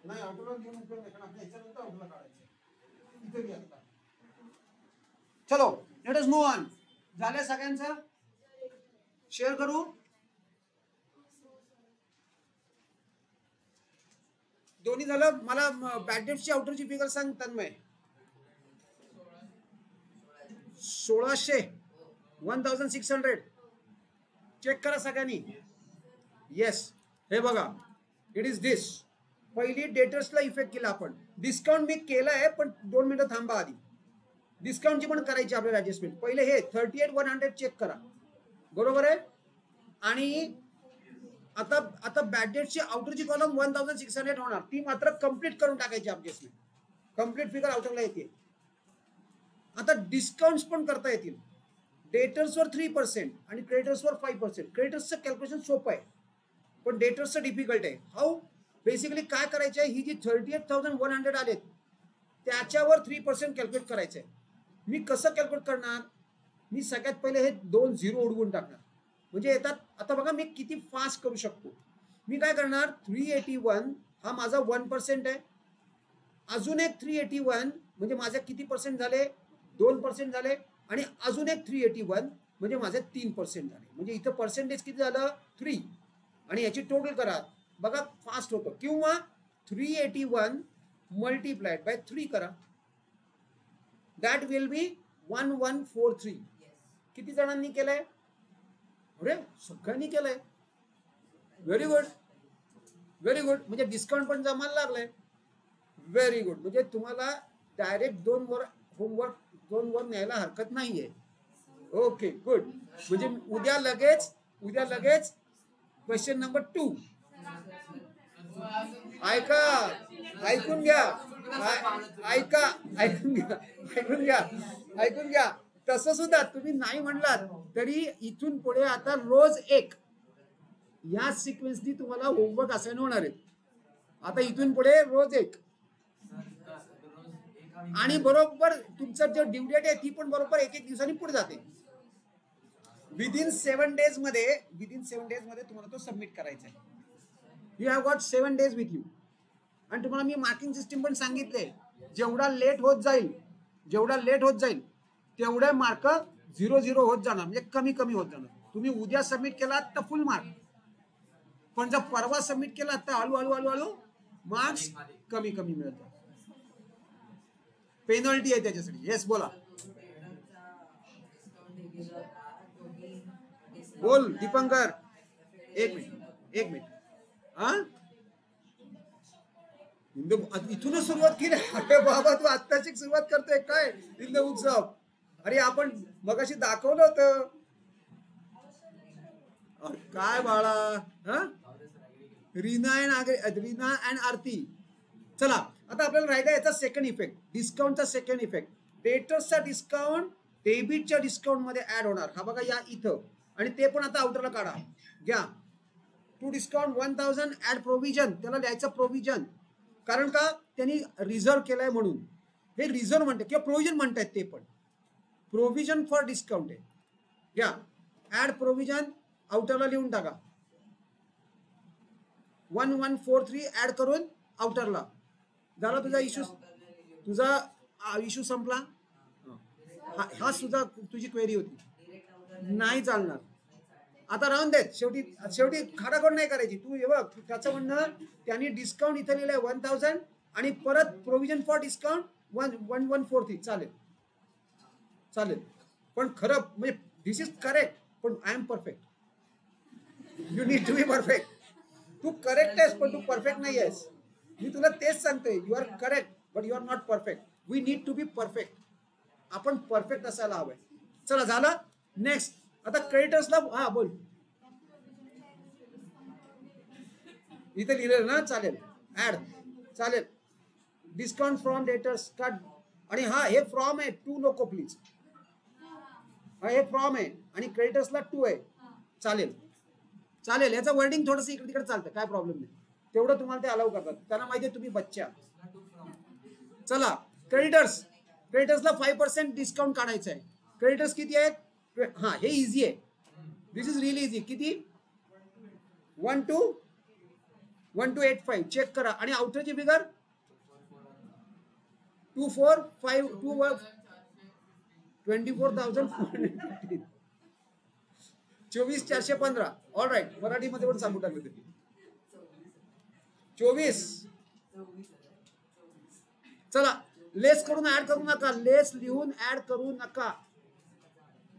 Speaker 1: नाही आउटरला घेऊन उपयोग नाही, कारण आपल्या ह्याच्यानंतर आउटरला काढायचं इथे आता. चलो लेट अस मूव ऑन. झालं सगळ्यांचं? शेअर करू. दोन्ही झालं. मला बॅडेटची आउटरची फिगर सांग तन्मय. 1600 1600 चेक करा सगळ्यांनी. येस, हे बघा इट इज दिस. पहिली डेटर्सला इफेक्ट केला आपण. डिस्काउंट मी केलाय पण 2 मिनिटं थांबा आधी. डिस्काउंटची पण करायची आपल्याला ऍडजस्टमेंट. पहिले हे 38,100 चेक करा, बरोबर आहे. आणि आता बॅड डेटची आउटरची कॉलम 1600 होणार, ती मात्र कंप्लीट करून टाकायची ऍडजस्टमेंट. कंप्लीट फिगर आउटरला येते. आता डिस्काउंट्स पण करता येतील. डेटर्सवर 3% आणि क्रेडिटर्सवर 5%. क्रेडिटर्सचं कॅल्क्युलेशन सोपं आहे पण डेटर्सचं डिफिकल्ट आहे. हाऊ? बेसिकली काय करायचं आहे, ही जी 38,100 आलेत त्याच्यावर 3% कॅल्क्युलेट करायचं आहे. मी कसं कॅल्क्युलेट करणार? मी सगळ्यात पहिले हे 2 झिरो उडवून टाकणार, म्हणजे येतात. आता बघा मी किती फास्ट करू शकतो. मी काय करणार, 381 हा माझा 1% आहे. अजून एक 381 म्हणजे माझे किती पर्सेंट झाले? 2% झाले. आणि अजून एक 381 म्हणजे माझे 3% झाले. म्हणजे इथं पर्सेंटेज किती झालं? 3. आणि याची टोटल करा, बघा फास्ट होतं. किंवा 381 मल्टिप्लाइड बाय 3 करा, दॅट विल बी 1143. किती जणांनी केलंय? अरे सगळ्यांनी केलंय. Very good, very good. म्हणजे डिस्काउंट पण जमायला लागलंय. Very good. म्हणजे तुम्हाला डायरेक्ट 2 वर होमवर्क 2 वर न्यायला हरकत नाहीये. Okay good. म्हणजे उद्या लगेच क्वेश्चन नंबर 2. ऐकून घ्या. तसं सुद्धा तुम्ही नाही म्हणलात तरी इथून पुढे आता रोज एक या सिक्वेन्सनी तुम्हाला होमवर्क असाइन होणार आहे. आता इथून पुढे रोज एक. आणि बरोबर तुमचं जे ड्यू डेट आहे ती पण बरोबर 1-1 दिवसांनी पुढे जाते. विदिन 7 डेज मध्ये तुम्हाला तो सबमिट करायचा आहे. You have got 7 days with you. आणि तुम्हाला मी मार्किंग सिस्टीम पण सांगितले, जेवढा लेट होत जाईल तेवढे मार्क 0-0 होत जाणार, म्हणजे कमी होत जाणार. तुम्ही उद्या सबमिट केलात तर फुल मार्क, पण जर परवा सबमिट केलात तर हळूहळू मार्क्स कमी मिळत जातात. पेनल्टी आहे त्याच्यासाठी. येस बोला. बोल दीपंकर. एक मिनिट. हा इथूनच सुरुवात केली. अरे बाबा तू आत्ताची सुरुवात करतोय काय हिंद उत्सव? अरे आपण मगाशी दाखवलं होतं. काय बाळा? हा रीना अँड आरती. चला आता आपल्याला राहिला याचा सेकंड इफेक्ट, डिस्काउंटचा सेकंड इफेक्ट. डेटर्सचा डिस्काउंट डेबिटच्या डिस्काउंट मध्ये ऍड होणार. हा बघा या इथं. आणि ते पण आता आउटरला काढा. घ्या टू डिस्काउंट 1000 ऍड प्रोव्हिजन. त्याला द्यायचं प्रोव्हिजन, कारण का त्यांनी रिझर्व केलाय म्हणून. हे रिझर्व म्हणतात किंवा प्रोव्हिजन म्हणतात, ते पण प्रोव्हिजन फॉर डिस्काउंट आहे. घ्या ऍड प्रोव्हिजन आउटरला लिहून टाका. 1143 ऍड करून आउटरला. झाला तुझा इश्यू संपला. हा सुद्धा तुझी क्वेरी होती. नाही चालणार. आता राहून देत. शेवटी खाडाखोड नाही करायची. तू बघ त्याचं म्हणणं त्यांनी डिस्काउंट इथे लिहिलंय 1000 आणि परत प्रोव्हिजन फॉर डिस्काउंट 1143. चालेल पण खरं म्हणजे दिस इज करेक्ट, पण I am perfect. You need to be perfect. तू करेक्ट आहेस पण तू परफेक्ट नाही आहेस. मी तुला तेच सांगतोय. You are correct but you are not perfect. We need to be perfect. आपण परफेक्ट असायला हवंय. चला झालं. नेक्स्ट आता क्रेडिटर्सला. हा बोल. इथे लिहिलेलं ना? चालेल. ऍड चालेल. Discount from debtors cut. आणि हा हे फ्रॉम आहे, टू नको प्लीज. हा हे फ्रॉम आहे आणि क्रेडिटर्सला 2 आहे. चालेल. याचं वर्डिंग थोडंसं इकडे तिकडे चालतं, काय प्रॉब्लेम नाही. तेवढं तुम्हाला ते अलाउ करतात. त्यांना माहिती आहे तुम्ही बच्चा. चला क्रेडिटर्सला 5% डिस्काउंट काढायचं आहे. क्रेडिटर्स किती आहेत? हा हे इझी आहे. This is really easy. किती? 1285 चेक करा. आणि आउटरची फिगर 24,415 24,415. ऑल राईट, मराठीमध्ये पण सांगू टाकले ते 24. चला, लेस करून ऍड करू नका, लेस लिहून ऍड करू नका.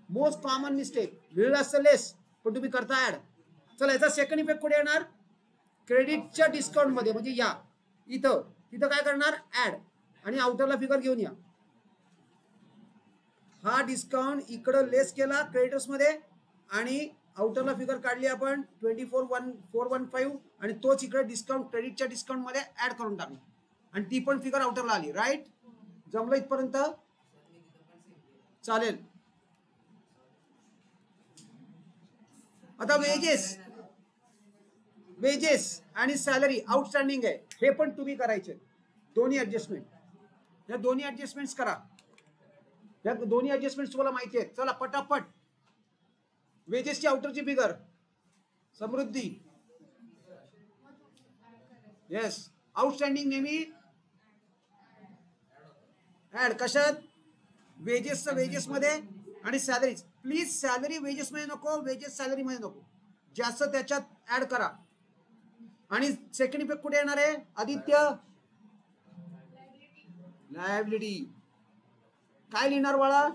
Speaker 1: मोस्ट कॉमन मिस्टेक, लिहिलं असतं लेस पण तुम्ही करता ऍड. चला, याचा सेकंड इफेक्ट कुठे येणार? क्रेडिटच्या डिस्काउंट मध्ये, म्हणजे या इथं काय करणार? ऍड. आणि आउटरला फिगर घेऊन या. हा डिस्काउंट इकडं लेस केला क्रेडिटर्स मध्ये आणि आउटरला फिगर काढली आपण 24,415 आणि तोच इकडे डिस्काउंट क्रेडिटच्या डिस्काउंट मध्ये ऍड करून टाकला आणि ती पण फिगर आउटरला आली. राईट, जमलं इथपर्यंत? चालेल. आता वेजेस आणि सॅलरी आउटस्टँडिंग आहे, हे पण तुम्ही करायचे. दोन्ही ऍडजस्टमेंट, या दोन्ही ऍडजस्टमेंट्स करा. या दोन्ही ऍडजस्टमेंट्स तुम्हाला माहिती आहेत. चला पटापट. वेजेसची आउटरची फिगर समृद्धी. येस, आउटस्टँडिंग नेहमी ऍड कशात? वेजेस मध्ये आणि सॅलरी. प्लीज सॅलरी वेजेस मध्ये नको, वेजेस सॅलरी मध्ये नको, जास्त त्याच्यात ऍड करा. आणि सेकंड इफेक्ट कुठे येणार आहे? आदित्य, लायबिलिटी. काय लिहिणार बाळा?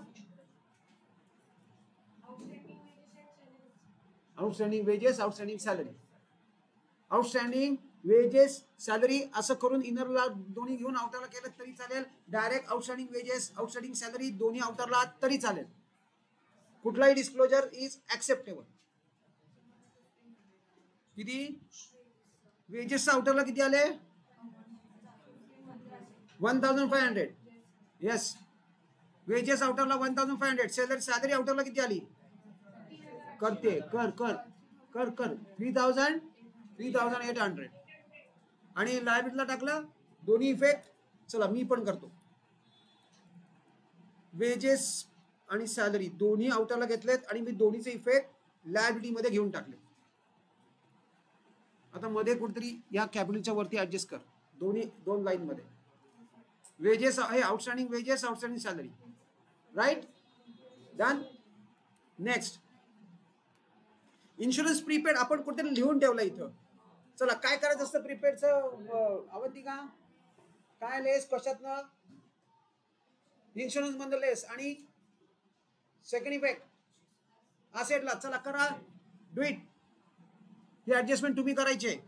Speaker 1: Outstanding wages, outstanding salary. Outstanding wages salary असं करून इनरला दोन्ही घेऊन आउटरला केलं तरी चालेल. Direct outstanding wages, outstanding salary दोन्ही आउटरला तरी चालेल. कुठलाही डिस्क्लोजर इज ऍक्सेप्टेबल. किती वेजेस आउटरला किती आले? 1,500. येस, वेजेस आउटरला 1,500. सॅलरी आउटरला किती आली? करते कर 3,800. आणि लायबिलिटीला टाकलं दोन्ही इफेक्ट. चला मी पण करतो. वेजेस आणि सॅलरी दोन्ही आउटरला घेतलेत आणि मी दोन्हीचे इफेक्ट लायबिलिटी मध्ये घेऊन टाकले. आता मध्ये कुठेतरी या कॅपिटलच्या वरती ऍडजस्ट कर, दोन लाईन मध्ये. वेजेस आहे, outstanding wages, outstanding salary. Right, done. Next, insurance prepaid आपण कुठेतरी लिहून ठेवलं इथं. चला, काय करायचं असतं प्रीपेडचं? अवंतिका, काय लेस कशातनं? इन्शुरन्स मधलं लेस आणि सेकंड इफेक्ट असेटला. चला करा, डू इट. हे ऍडजस्टमेंट तुम्ही करायचे.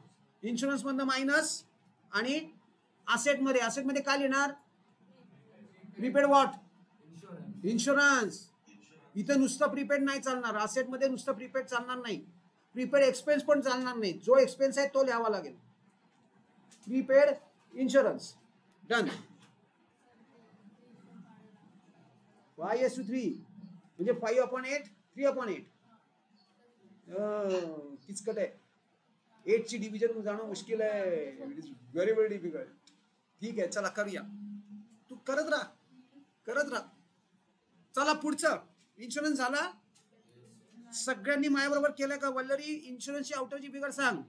Speaker 1: इन्शुरन्स मधनं मायनस आणि असेट मध्ये काय लिहिणार? Prepaid what? इन्शुरन्स. इथं नुसतं प्रीपेड नाही चालणार, असेट मध्ये नुसतं प्रीपेड चालणार नाही, प्रीपेड एक्सपेन्स पण चालणार नाही. जो एक्सपेन्स आहे तो लिहावा लागेल. Prepaid insurance. डन. 5:3 म्हणजे 5/8, 3/8. किचकट आहे. 8 ची डिव्हिजन जाणं मुश्किल आहे. It is very very difficult. ठीक आहे, चला करूया. तू करत राहा. चला पुढचं. इन्शुरन्स झाला. सगळ्यांनी माझ्याबरोबर केलं का? वल्लरी, इन्शुरन्सची आउटरची फिगर सांग.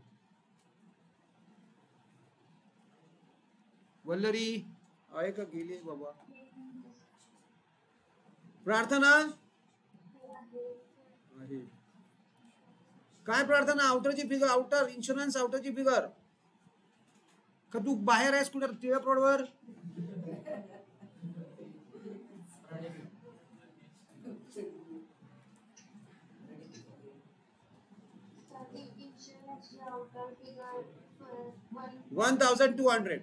Speaker 1: वल्लरी आहे का? गेली बाबा. प्रार्थना आहे. काय प्रार्थना? आउटरची फिगर, आउटर इन्शुरन्स आउटरची फिगर. का तू बाहेर आहेस कुठे? टिळक रोडवर. $1,200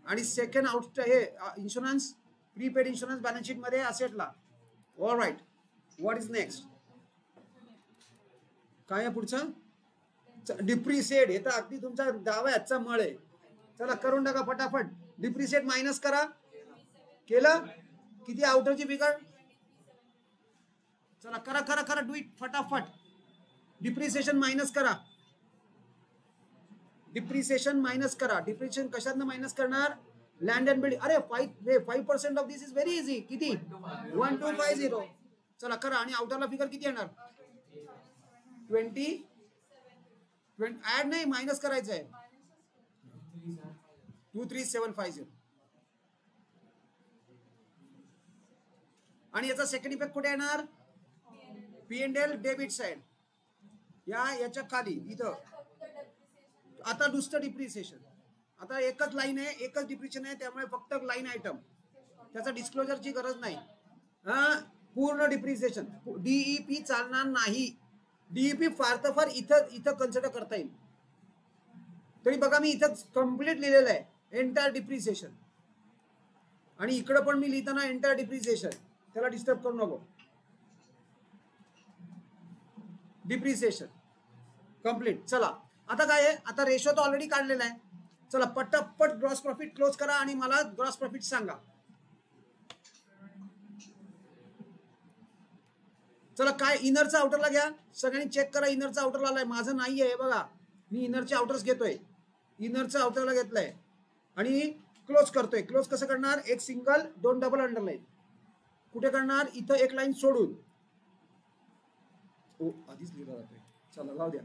Speaker 1: आणि सेकंड आउट हे insurance prepaid insurance balance sheet मध्ये असेटला. All right, what is next? काय आहे पुढचं? डिप्रिसिएट. हे तर अगदी तुमचा दाव्याचा मळ आहे. चला करून टाका फटाफट. डिप्रिसिएट मायनस करा. केलं? किती आउटरची फिगर? चला करा डू इट फटाफट. डिप्रिसिएशन मायनस करा. डिप्रिसिएशन कशातनं मायनस करणार? Land and building. अरे 5% of this is very easy. किती? 1250. चला करा. आणि आउटरला फिगर किती येणार? 20. ऍड नाही, मायनस करायचं आहे. 23750. आणि याचा सेकंड इफेक्ट कुठे येणार? P&L डेबिट साइड, याच्या खाली इथं. आता नुसतं डिप्रिसिएशन. आता एकच लाईन आहे, एकच डिप्रिसिएशन आहे, त्यामुळे फक्त लाईन आयटम, त्याचा डिस्क्लोजरची गरज नाही. पूर्ण डिप्रिसिएशन. DEP चालणार नाही. DEP फार तर फार इथं कन्सिडर करता येईल. तरी बघा मी इथं कम्प्लीट लिहिलेलं आहे, एंटायर डिप्रिसिएशन. आणि इकडं पण मी लिहिताना एंटायर डिप्रिसिएशन, त्याला डिस्टर्ब करू नको. Depreciation complete. चला आता काय आहे, आता रेशो तर ऑलरेडी काढलेला आहे. चला पटापट ग्रॉस प्रॉफिट क्लोज करा आणि मला ग्रॉस प्रॉफिट सांगा. चला काय इनरचा आउटरला घ्या, सगळ्यांनी चेक करा. इनरचा आउटरला आलाय, माझं नाही आहे बघा. मी इनरचे आउटर्स घेतोय, इनरचा आउटरला घेतलाय आणि क्लोज करतोय. क्लोज कसं करणार? एक सिंगल, दोन डबल अंडरलाईन. कुठे करणार? इथं एक लाईन सोडून. आधीच लिहिला जातोय. चला लावू द्या.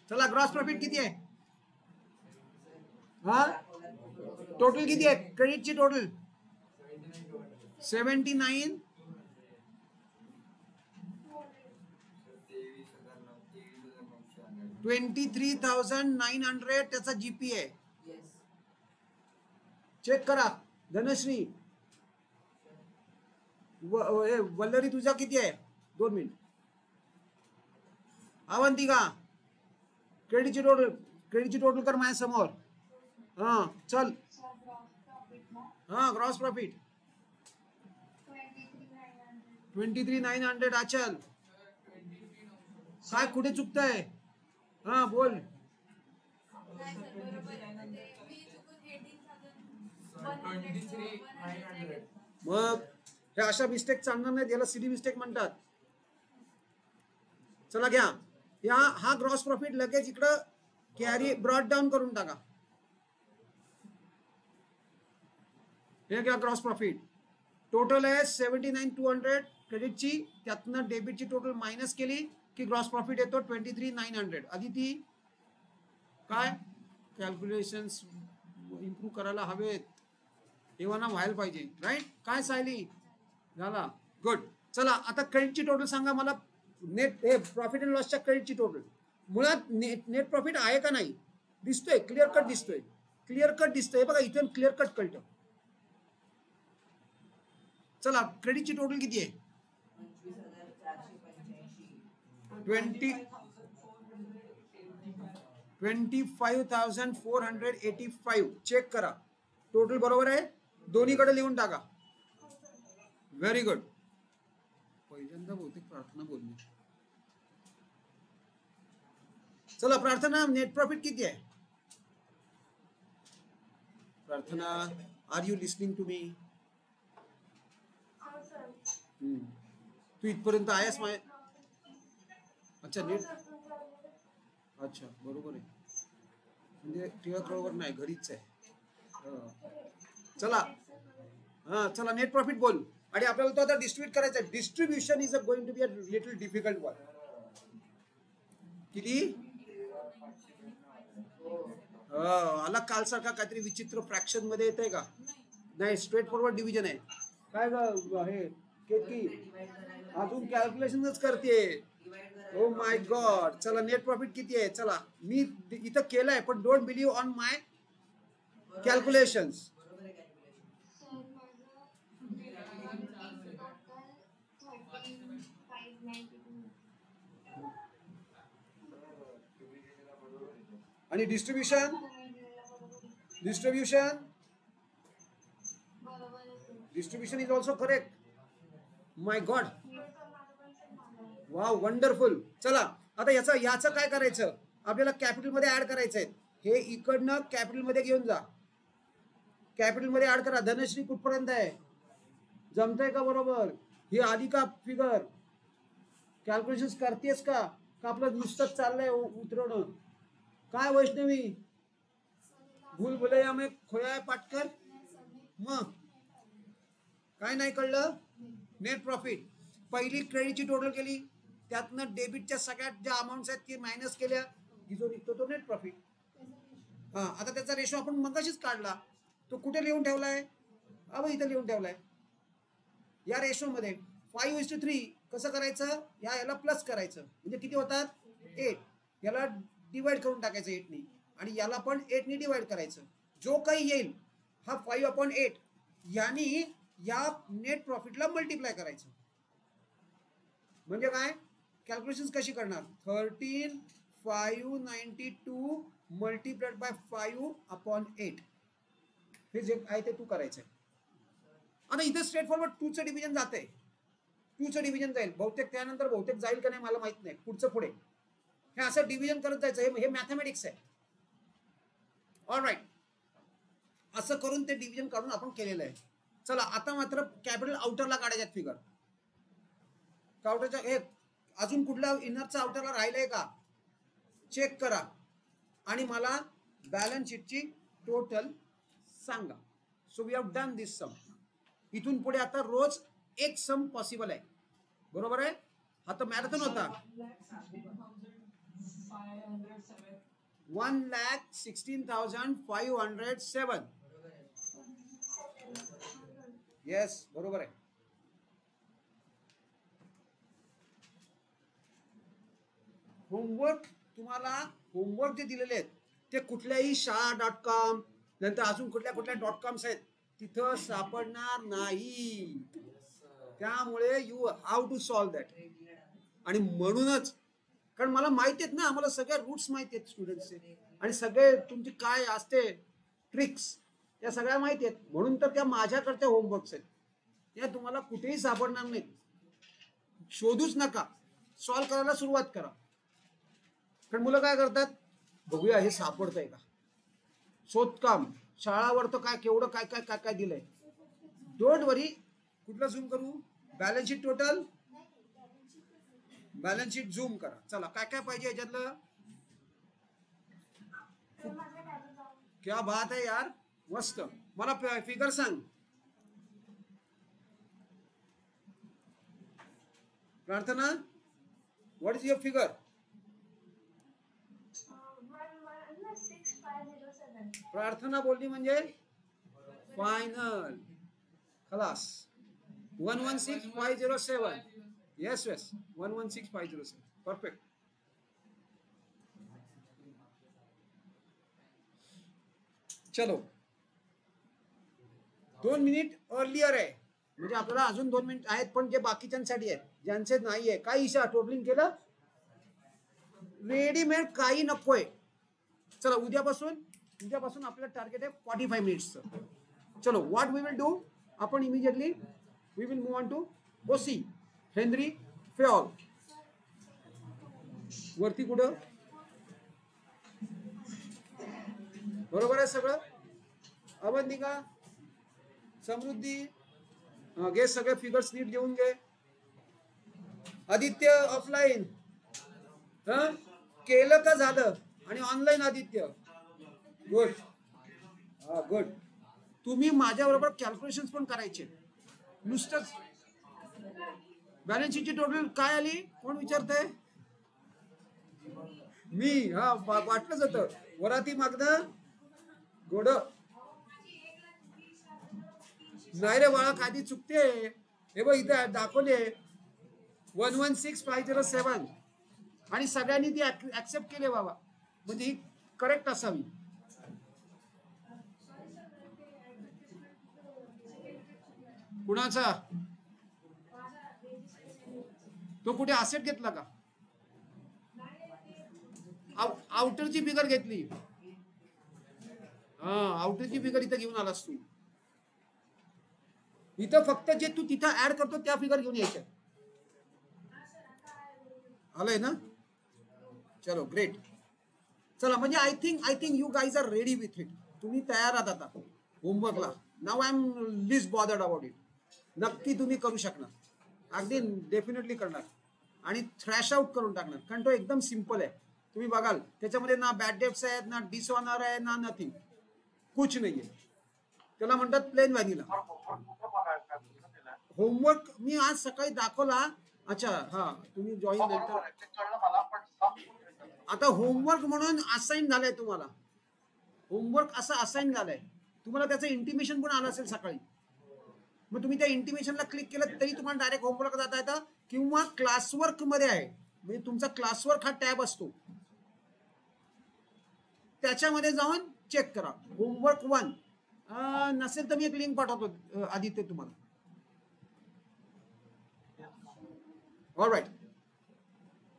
Speaker 1: चला ग्रॉस प्रॉफिट किती आहे? हा टोटल किती आहे? क्रेडिटची टोटल 79. 23,900 त्याचा GP आहे. चेक करा. धनश्री, वल्लरी तुझा किती आहे? 2 मिनिट. अवंतिका, क्रेडिटची टोटल कर माझ्या समोर. हा चल. हा ग्रॉस प्रॉफिट 23,900. अचल काय कुठे चुकतंय? हा बोल. मग हे अशा मिस्टेक चालणार नाही, याला सिली मिस्टेक म्हणतात. चला घ्या हा ग्रॉस प्रॉफिट लगेच इकडं कॅरी ब्रॉड डाऊन करून टाका. हे घ्या ग्रॉस प्रॉफिट. टोटल आहे 79,200 क्रेडिटची, त्यातनं डेबिटची टोटल मायनस केली की ग्रॉस प्रॉफिट येतो 23,900. अदिती काय कॅल्क्युलेशन्स इम्प्रूव्ह करायला हवेत, एव्हाना व्हायला पाहिजे, राईट? काय सायली झाला? गुड. चला आता क्रेडिटची टोटल सांगा मला. नेट प्रॉफिट अँड लॉसच्या क्रेडिटची टोटल. मुळात नेट प्रॉफिट आहे का नाही दिसतोय? क्लिअर कट दिसतोय, क्लिअर कट दिसतोय बघा, इथे क्लिअर कट कळतं. चला क्रेडिटची टोटल किती आहे? 25,485. चेक करा टोटल बरोबर आहे, दोन्हीकडे लिहून टाका. Very good. पहिल्यांदा बहुतेक प्रार्थना बोलली. चला प्रार्थना, नेट प्रॉफिट किती आहे? Prarthana, are you listening to me? तू इथपर्यंत आहेस माय? अच्छा नेट, अच्छा बरोबर आहे, म्हणजे टिळक बरोबर नाही, घरीच आहे. चला हा चला नेट प्रॉफिट बोल. आणि आपल्याला तो आता डिस्ट्रीब्यूट करायचा आहे. Distribution is going to be a little difficult one. किती आला कालसारखा काहीतरी विचित्र फ्रॅक्शन मध्ये येतंय का? नाही, स्ट्रेट फॉरवर्ड डिव्हिजन आहे. काय हे केतकी अजून कॅल्क्युलेशनच करते. Oh my god. चला नेट प्रॉफिट किती आहे? चला मी इथं केलंय, पण don't believe on my calculations. आणि distribution is also correct. My god, wow wonderful. चला आता याचं काय करायचं? आपल्याला कॅपिटल मध्ये ऍड करायचंय. हे इकडनं कॅपिटल मध्ये घेऊन जा, कॅपिटल मध्ये ऍड करा. धनश्री कुठपर्यंत आहे? जमतंय का बरोबर? ही आली का फिगर? कॅल्क्युलेशन करतेस का आपलं नुसतंच चाललंय उतरवणं? काय वैष्णवी, भूलभुलैया में खोया है पाटकर? मग काय नाही कळलं? नेट प्रॉफिट पहिली क्रेडिटची टोटल केली, त्यातनं डेबिटच्या सगळ्यात ज्या अमाऊंट आहेत ती मायनस केल्या की जो निघतो तो नेट प्रॉफिट. हा, आता त्याचा रेशो आपण मगाशीच काढला, तो कुठे लिहून ठेवलाय? इथं लिहून ठेवलाय. या रेशो मध्ये 5:3 कसं करायचं? याला प्लस करायचं म्हणजे किती होतात? 8. याला डिवाइड करून टाकायचं 8 आणि याला पण 8 डिवाइड करायचं. जो काही येईल हा 5/8 यांनी या नेट प्रॉफिटला मल्टिप्लाय करायचं. म्हणजे काय? कॅल्क्युलेशन कशी करणार? 13,592 मल्टिप्लाइड बाय 5/8 हे जे आहे ते तू करायचंय. आता इथे स्ट्रेट फॉरवर्ड 2चं डिव्हिजन जाते. 2चं डिव्हिजन जाईल बहुतेक, त्यानंतर बहुतेक जाईल का नाही मला माहित नाही. पुढचं पुढे हे असं डिव्हिजन करत जायचं. हे मॅथमॅटिक्स आहे. ऑलराईट, असं करून ते डिव्हिजन काढून आपण केलेलं आहे. चला आता मात्र कॅपिटल आउटरला काढायच्यात फिगर. आउटरच्या हे अजून कुठल्या इनरचा आउटरला राहिलंय का चेक करा आणि मला बॅलन्स शीटची टोटल सांगा. सो वी हॅव डन दिस सम. इथून पुढे आता रोज एक सम पॉसिबल आहे. बरोबर आहे? हा तर मॅरेथॉन होता. 1,16,507. येस, बरोबर आहे. होमवर्क तुम्हाला होमवर्क जे दिलेले आहेत ते कुठल्याही शाळा.com नंतर अजून कुठल्या .coms आहेत तिथं सापडणार नाही. त्यामुळे you have to solve that. आणि म्हणूनच कारण मला माहिती आहेत ना, आम्हाला सगळ्या रूट्स माहिती आहेत स्टुडंट्सचे आणि सगळे तुमची काय असते ट्रिक्स त्या सगळ्या माहिती आहेत. म्हणून तर त्या माझ्याकडच्या होमवर्क्स आहेत. त्या तुम्हाला कुठेही सापडणार नाहीत. शोधूच नका, सॉल्व करायला सुरुवात करा. कारण मुलं काय करतात? बघूया हे सापडतंय का. शोधकाम शाळावर तर काय केवढं काय काय काय काय दिलंय. डोंट वरी. कुठलं झूम करू? Balance sheet total. Balance sheet zoom करा. चला काय काय पाहिजे याच्यातलं? क्या बात आहे यार, मस्त. मला फिगर सांग. प्रार्थना, व्हॉट इज युअर फिगर? प्रार्थना बोलली म्हणजे फायनल खलास. 116,507. Yes yes, 116,507. परफेक्ट. चलो 2 मिनिट अर्लियर आहे म्हणजे आपल्याला अजून 2 मिनिट आहेत. पण जे बाकीच्यांसाठी आहेत ज्यांचे नाही आहे काही इशा टोटलिंग केलं रेडीमेड काही नकोय. चला उद्यापासून आपलं टार्गेट आहे 45 मिनिट्सचं. चलो व्हॉट वी विल डू, आपण immediately we will move on to OC Henri Fayol. वरती कुठं? बरोबर आहे सगळं. अवंतिका, समृद्धी घे सगळे फिगर्स नीट घेऊन घे. आदित्य ऑफलाईन केलं का झालं? आणि ऑनलाईन आदित्य गुड. हा गुड. तुम्ही माझ्या बरोबर कॅल्क्युलेशन पण करायचे. नुसतंच बॅलन्स शीटची टोटल काय आली? कोण विचारतंय? मी. हा वाटलंच होतं. वराती मागणं गोड नाही रे बाळा, काधी चुकते. हे बघ इथे दाखवले 116,507 आणि सगळ्यांनी ती ऍक्सेप्ट केले बाबा, म्हणजे ही करेक्ट असावी. कुणाचा तो कुठे असेट घेतला का? आउटरची फिगर घेतली. हा आउटरची फिगर इथं घेऊन आलास तू. इथं फक्त जे तू तिथं ऍड करतो त्या फिगर घेऊन यायच्या. आलंय ना? चलो ग्रेट. चला म्हणजे I think you guys are ready with it. तुम्ही तयार आहात आता होमवर्कला. Now I am least bothered about it. नक्की तुम्ही करू शकणार, अगदी डेफिनेटली करणार आणि थ्रॅश आउट करून टाकणार. कारण तो एकदम सिंपल आहे. तुम्ही बघाल त्याच्यामध्ये ना बॅड डेट्स आहेत, ना डिसऑनर आहे, ना नथिंग, कुछ नाहीये. त्याला म्हणतात प्लेन व्हॅनिला. होमवर्क मी आज सकाळी दाखवला अच्छा हा, तुम्ही जॉईन आता होमवर्क म्हणून असाइन झालंय तुम्हाला, होमवर्क असं असाइन झालंय तुम्हाला, त्याचं इंटिमेशन पण आलं असेल सकाळी. मग तुम्ही त्या इंटिमेशनला क्लिक केलं तरी तुम्हाला डायरेक्ट होमवर्क जाता येतं, किंवा क्लासवर्क मध्ये आहे, म्हणजे तुमचा क्लासवर्क हा टॅब असतो, त्याच्यामध्ये जाऊन चेक करा. होमवर्क 1 नसेल तर मी एक लिंक पाठवतो आदित्य तुम्हाला. ऑलराईट,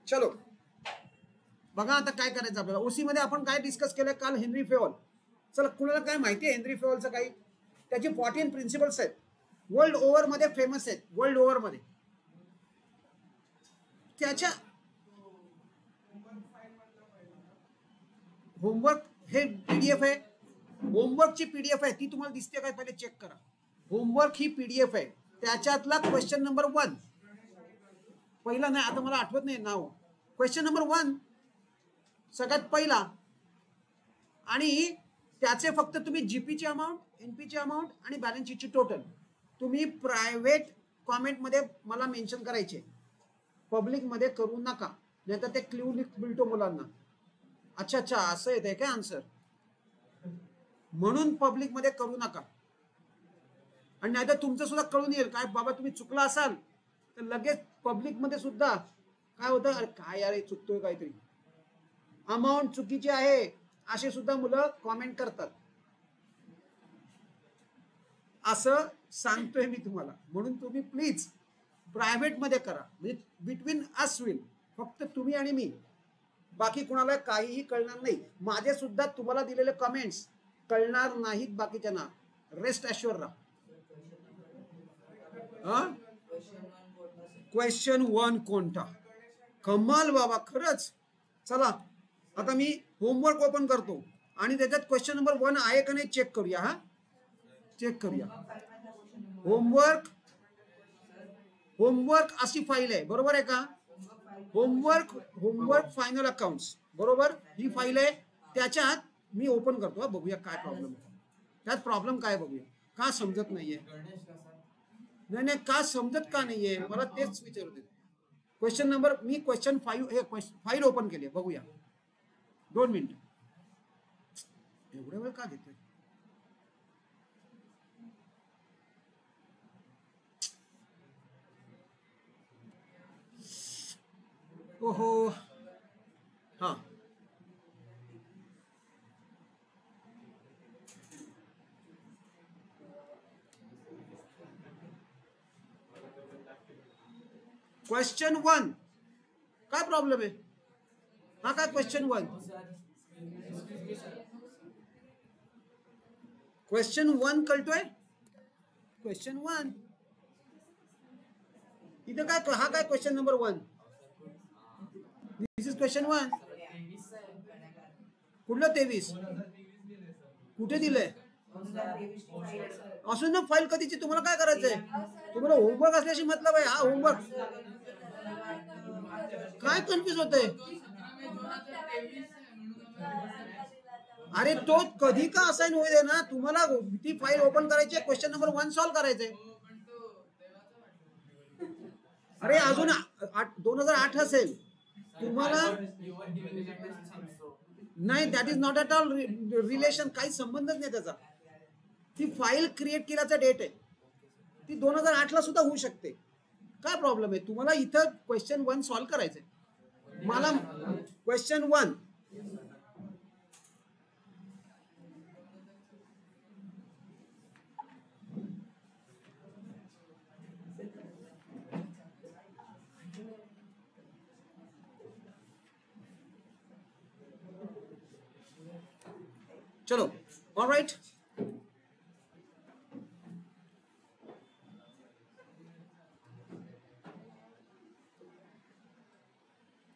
Speaker 1: चलो बघा आता काय करायचं आपल्याला. ओसी मध्ये आपण काय डिस्कस केलं काल, हेनरी फेवल. चला कुणाला काय माहिती आहे हेनरी फेवलचं काही, त्याची 14 प्रिन्सिपल्स आहेत, वर्ल्ड ओव्हर मध्ये फेमस आहेत, वर्ल्ड ओव्हर मध्ये. त्याच्या होमवर्क हे पीडीएफ आहे, होमवर्कची पीडीएफ आहे, ती तुम्हाला दिसते काय पहिले चेक करा. होमवर्क ही पीडीएफ आहे, त्याच्यातला क्वेश्चन नंबर 1 पहिला, नाही आता मला आठवत नाही नाव, क्वेश्चन नंबर 1 सगळ्यात पहिला, आणि त्याचे फक्त तुम्ही जीपीची अमाऊंट, एनपीची अमाऊंट आणि बॅलन्स शीटची टोटल तुम्ही प्रायव्हेट कॉमेंट मध्ये मला मेन्शन करायचे, पब्लिक मध्ये करू नका, नाही तर ते क्ल्यू मिळतो मुलांना. अच्छा अच्छा, असं येते काय आन्सर, म्हणून पब्लिक मध्ये करू नका. आणि नाहीतर तुमचं सुद्धा कळून येईल काय बाबा तुम्ही चुकला असाल तर लगेच पब्लिक मध्ये सुद्धा काय होतं, अरे काय यार चुकतोय काहीतरी, अमाऊंट चुकीची आहे असे सुद्धा मुलं कॉमेंट करतात. असं सांगतोय मी तुम्हाला, म्हणून तुम्ही प्लीज प्रायव्हेट मध्ये करा, म्हणजे बिटवीन अस विल, फक्त तुम्ही आणि मी, बाकी कुणाला काहीही कळणार नाही. माझे सुद्धा तुम्हाला दिलेले कमेंट्स कळणार नाहीत बाकीच्यांना, रेस्ट अश्युअर राहा. क्वेश्चन 1 कोणता, कमाल बाबा खरंच. चला आता मी होमवर्क ओपन करतो आणि त्याच्यात क्वेश्चन नंबर 1 आहे का नाही चेक करूया. हा चेक करूया. होमवर्क, होमवर्क अशी फाईल आहे, बरोबर आहे का, होमवर्क, होमवर्क फायनल अकाउंट्स, बरोबर ही फाईल आहे. त्याच्यात मी ओपन करतो, बघूया काय प्रॉब्लेम आहे, त्यात प्रॉब्लेम काय बघूया, का समजत नाहीये, नाही नाही का समजत का नाहीये मला तेच विचारू दे. क्वेश्चन नंबर, मी क्वेश्चन 5 हे फाईल ओपन केली, बघूया 2 मिनिट, एवढा वेळ का घेतोय. ओहो हा, क्वेश्चन 1 काय प्रॉब्लेम आहे, हा काय क्वेश्चन 1, क्वेश्चन 1 कळतोय, क्वेश्चन 1 इथं काय, हा काय question number 1, this is question 1. कुठलं 23, कुठे दिलंय, असून ना फाईल कधीची, तुम्हाला काय करायचंय, तुम्हाला होमवर्क असल्याशी मतलब आहे. हा होमवर्क काय कन्फ्युज होतंय, अरे तो कधी का असाइन होऊ दे ना, तुम्हाला ती फाईल ओपन करायची, क्वेश्चन नंबर 1 सॉल्व करायचंय. अरे अजून 2008 असेल तुम्हाला, नाही that is not at all relation, काही संबंधच नाही त्याचा. ती फाईल क्रिएट केल्याचा डेट आहे, ती 2008 ला सुद्धा होऊ शकते. काय प्रॉब्लेम आहे तुम्हाला, इथं क्वेश्चन 1 सॉल्व करायचंय मला, क्वेश्चन 1 चलो ऑलराइट.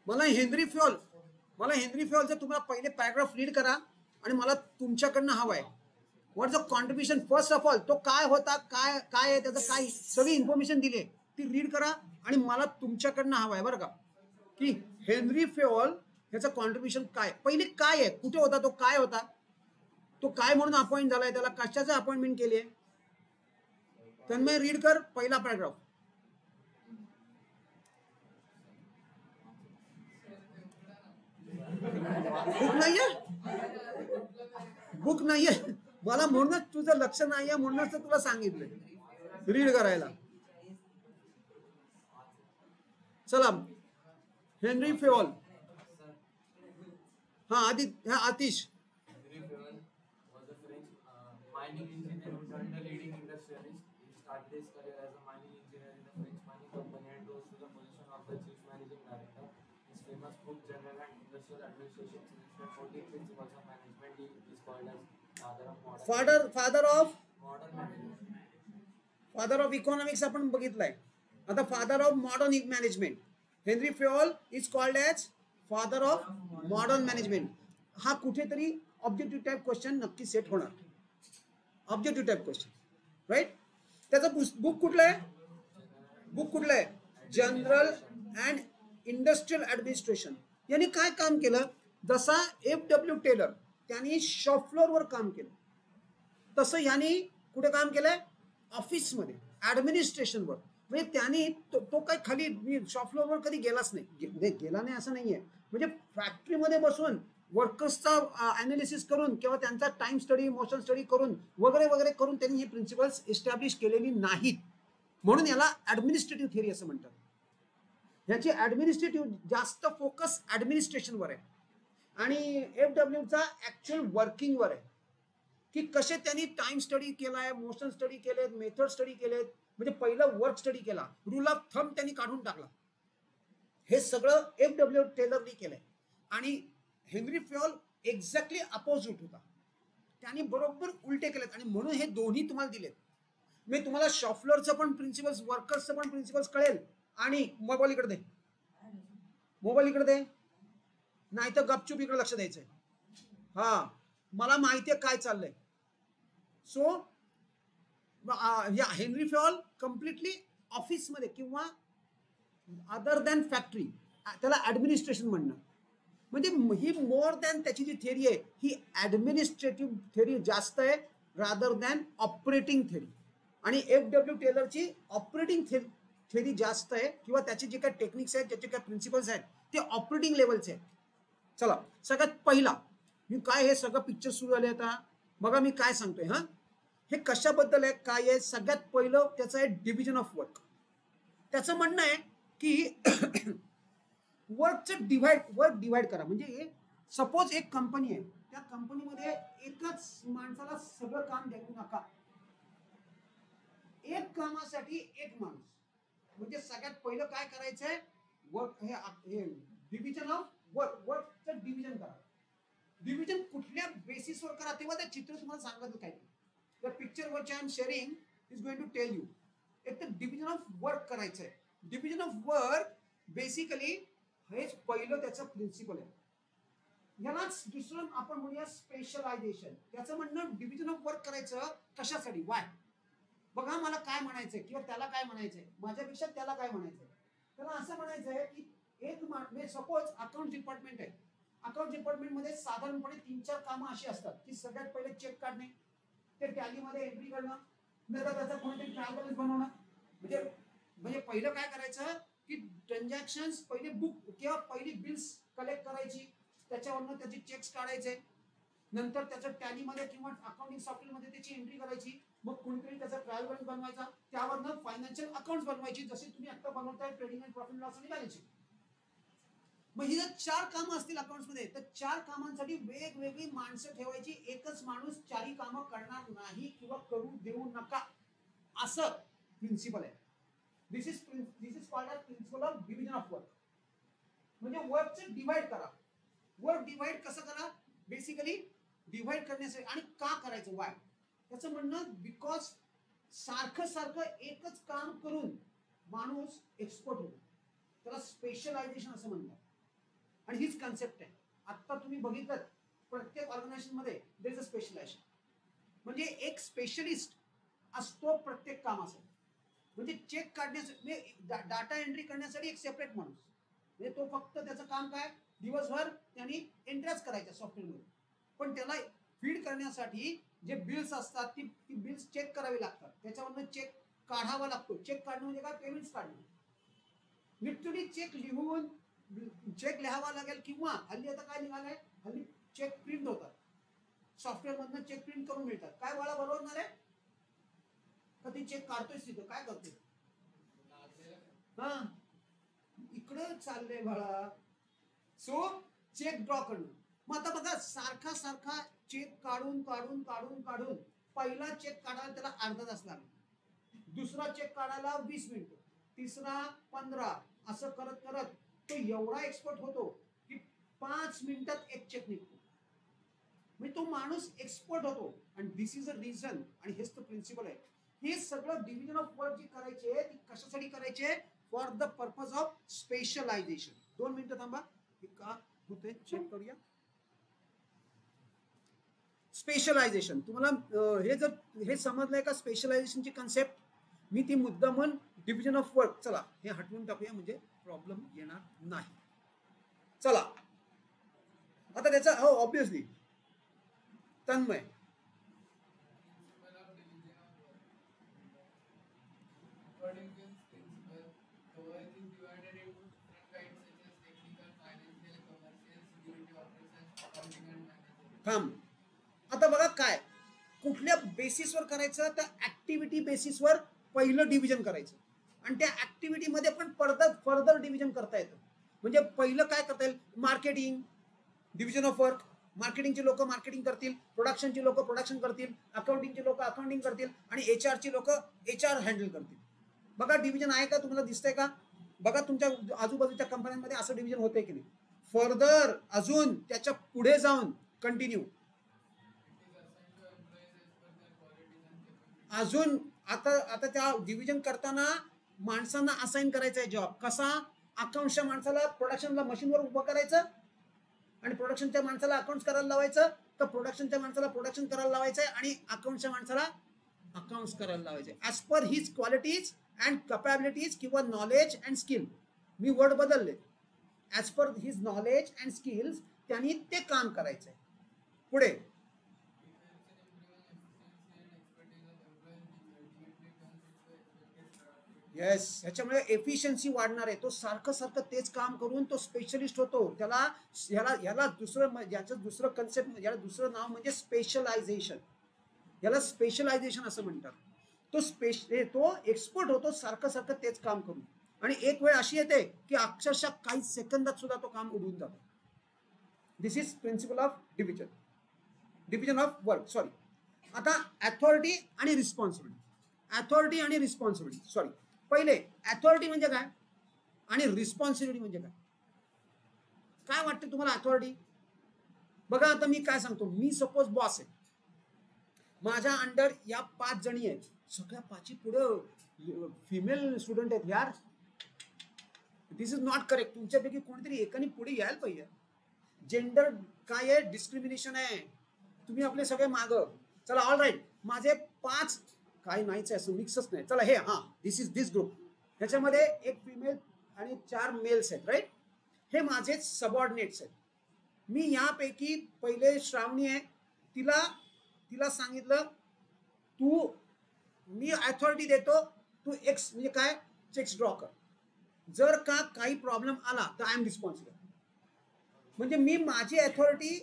Speaker 1: मला हेनरी फेवलचं तुम्हाला पहिले पॅराग्राफ रीड करा आणि मला तुमच्याकडनं हवं आहे, what is the contribution first of all, तो काय होता, काय काय आहे त्याचं, काय सगळी इन्फॉर्मेशन दिली ती रीड करा आणि मला तुमच्याकडनं हवं आहे बरं का, की हेनरी फेवल ह्याचं कॉन्ट्रीब्युशन काय, पहिले काय आहे, कुठे होता तो, काय होता तो, काय म्हणून अपॉइंट झालाय, त्याला कशाचं अपॉइंटमेंट केली आहे. तन्मय रीड कर पहिला पॅराग्राफ. बुक नाहीये, बुक नाहीये मला, म्हणूनच तुझं लक्ष नाहीये, म्हणूनच तुला सांगितलं रीड करायला. चला, हेनरी फेवल. हा Atish.
Speaker 2: Mining engineer who turned a leading industrialist. He started his career as a mining engineer in a French mining company and rose to the position of the chief managing director. His famous book, General and Industrial Administration, listed 14 principles of management. He is called as father of modern
Speaker 1: father
Speaker 2: management.
Speaker 1: Father of economics आपण बघितलंय. आता father of modern management, Henri Fayol is called as father of modern management. हा कुठेतरी objective type question नक्की set होणार. Objective type question, right. त्याचं book कुठलं आहे? General and industrial administration. यांनी काय काम केलं? जसा FW टेलर त्यांनी शॉप फ्लोअरवर काम केलं, तसं यांनी कुठे काम केलंय? ऑफिसमध्ये, ऍडमिनिस्ट्रेशनवर. म्हणजे त्यांनी तो काय खाली शॉप फ्लोअरवर कधी गेलाच नाही. गेला नाही असं नाहीये, म्हणजे फॅक्टरीमध्ये बसून वर्कर्सचा अनालिसिस करून किंवा त्यांचा टाइम स्टडी, मोशन स्टडी करून वगैरे वगैरे करून त्यांनी ही प्रिन्सिपल्स एस्टॅब्लिश केलेली नाहीत. म्हणून याला ऍडमिनिस्ट्रेटिव्ह थिअरी असं म्हणतात. याची ऍडमिनिस्ट्रेटिव्ह जास्त फोकस ऍडमिनिस्ट्रेशनवर आहे आणि FWचा ऍक्च्युअल वर्किंगवर आहे, की कसे त्यांनी टाइम स्टडी केलाय, मोशन स्टडी केलेत, मेथड स्टडी केलेत. म्हणजे पहिलं वर्क स्टडी केला, रूल ऑफ थंब त्यांनी काढून टाकला. हे सगळं FW टेलरनी केलंय. आणि हेनरी फेवल एक्झॅक्टली अपोजिट होता, त्यांनी बरोबर उलटे केलेत. आणि म्हणून हे दोन्ही तुम्हाला दिलेत. मी तुम्हाला शॉप फ्लोअरचं पण प्रिन्सिपल्स, वर्कर्सचं पण प्रिन्सिपल्स कळेल. आणि मोबाईल इकडे दे, नाही तर गपचूप इकडे लक्ष द्यायचंय. हा, मला माहितीये काय चाललंय. सो हेनरी फेवल कम्प्लिटली ऑफिसमध्ये किंवा अदर दॅन फॅक्टरी, त्याला ऍडमिनिस्ट्रेशन म्हणणं. म्हणजे ही मोर दॅन त्याची जी थिअरी आहे ही ऍडमिनिस्ट्रेटिव्ह थिअरी जास्त आहे रादर दॅन ऑपरेटिंग थिअरी. आणि FW टेलरची ऑपरेटिंग थिअरी जास्त आहे, किंवा त्याचे जे काही टेक्निक्स आहेत, त्याचे काही प्रिन्सिपल्स आहेत ते ऑपरेटिंग लेवलचे आहेत. चला, सगळ्यात पहिला मी काय, हे सगळं पिक्चर सुरू झाले आता बघा मी काय सांगतोय. हा, हे कशाबद्दल आहे, काय आहे? सगळ्यात पहिलं त्याचं आहे डिव्हिजन ऑफ वर्क. त्याचं म्हणणं आहे की वर्क डिवाइड करा. म्हणजे सपोज एक कंपनी आहे, त्या कंपनीमध्ये एकच माणसाला सगळं काम देऊ नका, एक कामासाठी एक माणूस. म्हणजे सगळ्यात पहिलं काय करायचंय? वर्क, हे डिव्हिजन ऑफ वर्कचं डिव्हिजन करा. डिव्हिजन कुठल्या बेसिसवर करा तेव्हा ते चित्र तुम्हाला सांगत काय. The picture which I am sharing is going to tell you. एक तर डिव्हिजन ऑफ वर्क करायचंय. डिव्हिजन ऑफ वर्क बेसिकली हेच पहिलं त्याचं प्रिन्सिपल आहे. यालाच दुसरं आपण म्हणूया स्पेशलायझेशन. त्याचं म्हणणं डिव्हिजन ऑफ वर्क करायचं कशासाठी, वाय. बघा मला काय म्हणायचंय किंवा त्याला काय म्हणायचंय, माझ्यापेक्षा त्याला काय म्हणायचंय. त्याला असं म्हणायचंय की एक सपोज अकाउंट डिपार्टमेंट आहे. अकाउंट डिपार्टमेंटमध्ये साधारणपणे 3-4 कामं अशी असतात की सगळ्यात पहिले चेक काढणे, ते टॅलीमध्ये एंट्री करणं, नंतर त्याचा कोणतरी ट्रायल बॅलन्स बनवणं. म्हणजे पहिलं काय करायचं की ट्रान्झॅक्शन्स पहिले बुक किंवा पहिली बिल्स कलेक्ट करायची, त्याच्यावरनं त्याचे चेक्स काढायचे, नंतर त्याचं टॅलीमध्ये किंवा अकाउंटिंग सॉफ्टवेअरमध्ये त्याची एंट्री करायची, मग कोणीतरी त्याचा ट्रायल बॅलन्स बनवायचा, त्यावरनं फायनान्शियल अकाउंट्स बनवायची, जसे तुम्ही आता बनवताय ट्रेडिंग अँड प्रॉफिट लॉस आणि बॅलन्स शीट. मग ही जर 4 कामं असतील अकाउंट्समध्ये, तर 4 कामांसाठी वेगवेगळी माणसं ठेवायची. एकच माणूस 4ही कामं करणार नाही किंवा करू देऊ नका, असं प्रिन्सिपल आहे. This is called as principle of division of work. म्हणजे वर्कचं डिवाइड करा. वर्क डिवाइड कसं करा? बेसिकली डिवाइड करण्यासाठी. आणि का करायचं, वाय. त्याचं म्हणणं बिकॉज सारखं एकच काम करून माणूस एक्सपर्ट होतो, त्याला स्पेशलायझेशन असं म्हणतात. आणि हीच कन्सेप्ट आहे. आता तुम्ही बघितलं प्रत्येक ऑर्गनायझेशन मध्ये देयर इज अ स्पेशलायझेशन. म्हणजे एक स्पेशलिस्ट असतो प्रत्येक कामासाठी. म्हणजे चेक काढण्यासाठी, डाटा एंट्री करण्यासाठी एक सेपरेट माणूस, म्हणजे तो फक्त त्याचं काम काय, दिवसभर त्यांनी एंट्रीज करायच्या सॉफ्टवेअरमध्ये. पण त्याला फीड करण्यासाठी जे बिल्स असतात ती बिल्स चेक करावी लागतात, त्याच्यावरनं चेक काढावा लागतो. चेक काढणं म्हणजे काय, पेमेंट्स काढणं. लिटरली चेक लिहून चेक लिहावा लागेल किंवा हल्ली आता काय निघालंय, हल्ली चेक प्रिंट होतात, सॉफ्टवेअर मधनं चेक प्रिंट करून मिळतात. काय बाळा बरोबर ना रे? कधी चेक काढतोयस तिथं काय करतोय? हा इकडे चाललंय बाळा. सो चेक ड्रॉ करणं. मग आता बघा सारखा सारखा चेक काढून काढून काढून काढून पहिला चेक काढायला त्याला अर्धा तास लागला, दुसरा चेक काढायला 20 मिनिटं, तिसरा 15, असं करत करत तो एवढा एक्सपर्ट होतो की 5 मिनिटात एक चेक निघतो. म्हणजे तो माणूस एक्सपर्ट होतो. आणि दिस इज अ रिझन, आणि हेच तर प्रिन्सिपल आहे. हे सगळं डिव्हिजन ऑफ वर्क जे करायचे ती कशासाठी करायचे? For the purpose of specialization. 2 मिनिटं थांबा, हे का होते चेक करूया. स्पेशलायझेशन तुम्हाला हे जर हे समजलंय का स्पेशलायझेशनची कन्सेप्ट? मी ती मुद्दामून डिव्हिजन ऑफ वर्क, चला हे हटवून टाकूया म्हणजे प्रॉब्लेम येणार नाही. चला आता त्याचा हो ऑब्विसली तन्मय थांब. आता बघा काय कुठल्या बेसिसवर करायचं, तर ऍक्टिव्हिटी बेसिसवर पहिलं डिव्हिजन करायचं. आणि त्या ऍक्टिव्हिटी मध्ये पण फर्दर डिव्हिजन करता येतं. म्हणजे पहिलं काय करता येईल? Marketing, division of work. मार्केटिंगचे लोक मार्केटिंग करतील, प्रोडक्शनचे लोक प्रोडक्शन करतील, अकाउंटिंगचे लोक अकाउंटिंग करतील, आणि HR चे लोक HR हँडल करतील. बघा डिव्हिजन आहे का? तुम्हाला दिसतंय का? बघा तुमच्या आजूबाजूच्या कंपन्यांमध्ये असं डिव्हिजन होतंय की नाही? फर्दर अजून त्याच्या पुढे जाऊन कंटिन्यू अजून आता त्या डिव्हिजन करताना माणसांना असाइन करायचा आहे जॉब. कसा? अकाउंटच्या माणसाला प्रोडक्शनला मशीनवर उभं करायचं, आणि प्रोडक्शनच्या माणसाला अकाउंट्स करायला लावायचं, तर प्रोडक्शनच्या माणसाला प्रोडक्शन करायला लावायचं आणि अकाउंटच्या माणसाला अकाउंट्स करायला लावायचे as per his qualities and capabilities किंवा नॉलेज अँड स्किल. मी वर्ड बदलले. As per his knowledge and skills त्यांनी ते काम करायचं आहे. पुढे येस, ह्याच्यामुळे एफिशियन्सी वाढणार आहे. तो सारखं सारखं तेच काम करून तो स्पेशलिस्ट होतो. त्याला याला दुसरं याचं दुसरं कन्सेप्ट, याला दुसरं नाव म्हणजे स्पेशलायझेशन. याला स्पेशलायझेशन असं म्हणतात. तो एक्सपर्ट होतो सारखं सारखं तेच काम करून. आणि एक वेळ अशी येते की अक्षरशः काही सेकंदात सुद्धा तो काम उडून जातो. This is principle of division of work. Sorry, आता अथॉरिटी आणि रिस्पॉन्सिबिलिटी. सॉरी, पहिले अथॉरिटी म्हणजे काय आणि रिस्पॉन्सिबिलिटी म्हणजे काय? काय वाटतं तुम्हाला अथॉरिटी? बघा आता मी काय सांगतो. मी सपोज बॉस आहे, माझ्या अंडर या 5 जणी आहेत, सगळ्या 5 पुढे फिमेल स्टुडंट आहेत. यार दिस इज नॉट करेक्ट. तुमच्यापैकी कोणीतरी एकाने पुढे यायला पाहिजे. जेंडर काय आहे? डिस्क्रिमिनेशन आहे. तुम्ही आपले सगळे माग. चला ऑल राईट, माझे 5 काही नाहीच आहे, असं मिक्सच नाही. चला हे दिस ग्रुप, ह्याच्यामध्ये 1 फिमेल आणि 4 मेल्स आहेत. राईट, हे माझे सबऑर्डिनेट्स आहेत. मी यापैकी पहिले श्रावणी आहे, तिला सांगितलं मी अथॉरिटी देतो, तू एक्स म्हणजे काय चेक्स ड्रॉ कर. जर का काही प्रॉब्लेम आला तर आय एम रिस्पॉन्सिबल. म्हणजे मी माझी अथॉरिटी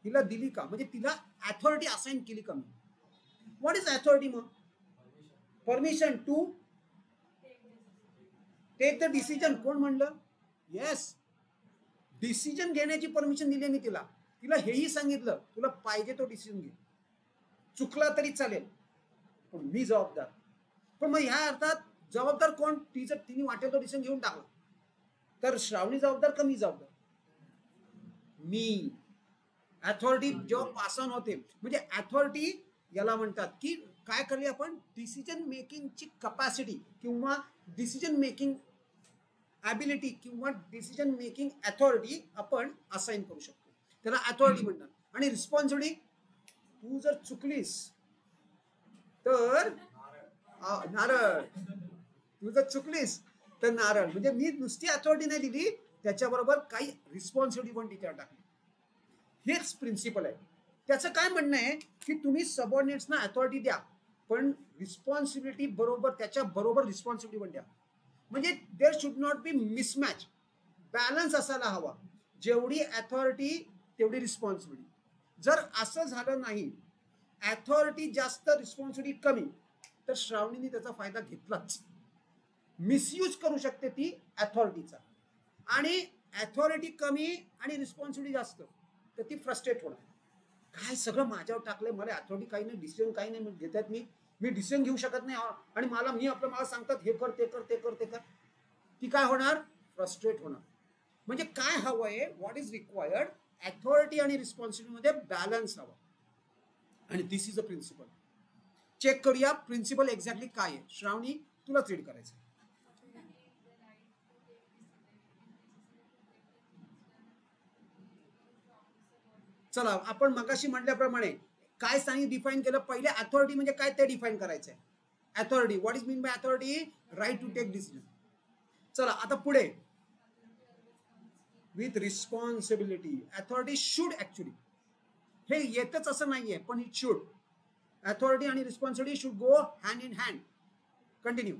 Speaker 1: तिला दिली का? म्हणजे तिला अथॉरिटी असाइन केली का मी? What is authority? मग permission to take the decision. कोण म्हणलं? येस, डिसिजन घेण्याची परमिशन दिली मी तिला. हेही सांगितलं तुला पाहिजे तो डिसिजन घे, चुकला तरी चालेल पण मी जबाबदार. पण मग ह्या अर्थात जबाबदार कोण? तिने वाटेल तो डिसिजन घेऊन टाकला तर श्रावणी जबाबदार का मी जबाबदार? मी. अथॉरिटी जेव्हा पास ऑन होते म्हणजे अथॉरिटी याला म्हणतात की काय करली आपण? डिसिजन मेकिंगची कपॅसिटी किंवा डिसिजन मेकिंग ॲबिलिटी किंवा डिसिजन मेकिंग अथॉरिटी आपण असाइन करू शकतो, त्याला अथॉरिटी म्हणतात. आणि रिस्पॉन्सिबिलिटी, तू जर चुकलीस तर नारळ, तू जर चुकलीस तर नारळ. म्हणजे मी नुसती अथॉरिटी नाही दिली, त्याच्याबरोबर काही रिस्पॉन्सिबिलिटी पण टीचर टाकली. हेच प्रिन्सिपल आहे. त्याचं काय म्हणणं आहे की तुम्ही सबऑर्डिनेट्सना अथॉरिटी द्या पण रिस्पॉन्सिबिलिटी बरोबर, त्याच्या बरोबर रिस्पॉन्सिबिलिटी पण द्या. म्हणजे there should not be mismatch. Balance असायला हवा. जेवढी अथॉरिटी तेवढी रिस्पॉन्सिबिलिटी. जर असं झालं नाही, अथॉरिटी जास्त रिस्पॉन्सिबिलिटी कमी, तर श्रावणीने त्याचा फायदा घेतलाच. मिसयूज करू शकते ती अथॉरिटीचा. आणि अथॉरिटी कमी आणि रिस्पॉन्सिबिलिटी जास्त, तर ती फ्रस्ट्रेट होणार. काय सगळं माझ्यावर टाकलंय, मला अथॉरिटी काही नाही, डिसिजन काही नाही घेतात, मी डिसिजन घेऊ शकत नाही, आणि मला सांगतात हे कर ते कर ते कर ते कर. ती काय होणार? फ्रस्ट्रेट होणार. म्हणजे काय हवंय, व्हॉट इज रिक्वायर्ड, अथॉरिटी आणि रिस्पॉन्सिबिलिटी मध्ये बॅलन्स हवा. आणि दिस इज अ प्रिन्सिपल. चेक करूया प्रिन्सिपल एक्झॅक्टली काय आहे. श्रावणी, तुलाच रीड करायचं. चला, आपण मगाशी म्हटल्याप्रमाणे काय सांगितलं, डिफाईन केलं. पहिले अथॉरिटी म्हणजे काय ते डिफाईन करायचं आहे. Authority, what is mean by authority? Right to take decision. चला आता पुढे, with responsibility. Authority should, actually हे येतच असं नाहीये, पण इट शुड. अथॉरिटी आणि responsibility should go hand in hand. Continue.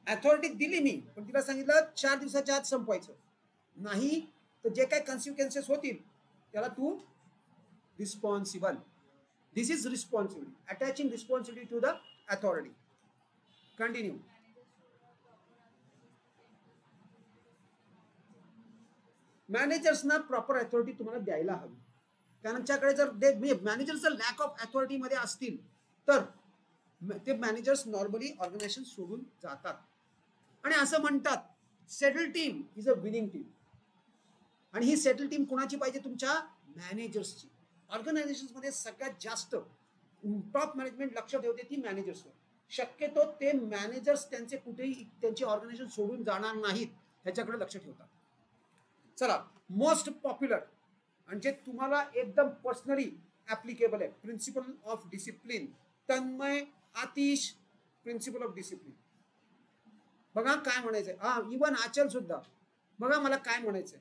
Speaker 1: Authority दिली मी, पण तिला सांगितलं 4 दिवसाच्या आत संपवायचं. नाही तर जे काही कॉन्सिक्वेन्सेस होतील त्याला तू responsible. This is responsibility, attaching responsibility to the authority. Continue. मॅनेजर्सना प्रॉपर अथॉरिटी तुम्हाला द्यायला हवी. त्यांच्याकडे जर मॅनेजर जर लॅक ऑफ अथॉरिटी मध्ये असतील तर ते मॅनेजर्स नॉर्मली ऑर्गनायझेशन सोडून जातात. आणि असं म्हणतात, settle team is a winning team. आणि ही सेटल टीम कोणाची पाहिजे? तुमच्या मॅनेजर्सची. ऑर्गनायझेशन मध्ये सगळ्यात जास्त टॉप मॅनेजमेंट लक्ष ठेवते ती मॅनेजर्सवर. शक्यतो ते मॅनेजर्स त्यांचे कुठेही त्यांची ऑर्गनायझेशन सोडून जाणार नाहीत ह्याच्याकडे लक्ष ठेवतात. चला, मोस्ट पॉप्युलर आणि जे तुम्हाला एकदम पर्सनली ऍप्लिकेबल आहे, principle of discipline. Tanmay, Atish, principle of discipline. बघा काय म्हणायचंय. हा, इवन आचल सुद्धा. बघा मला काय म्हणायचंय.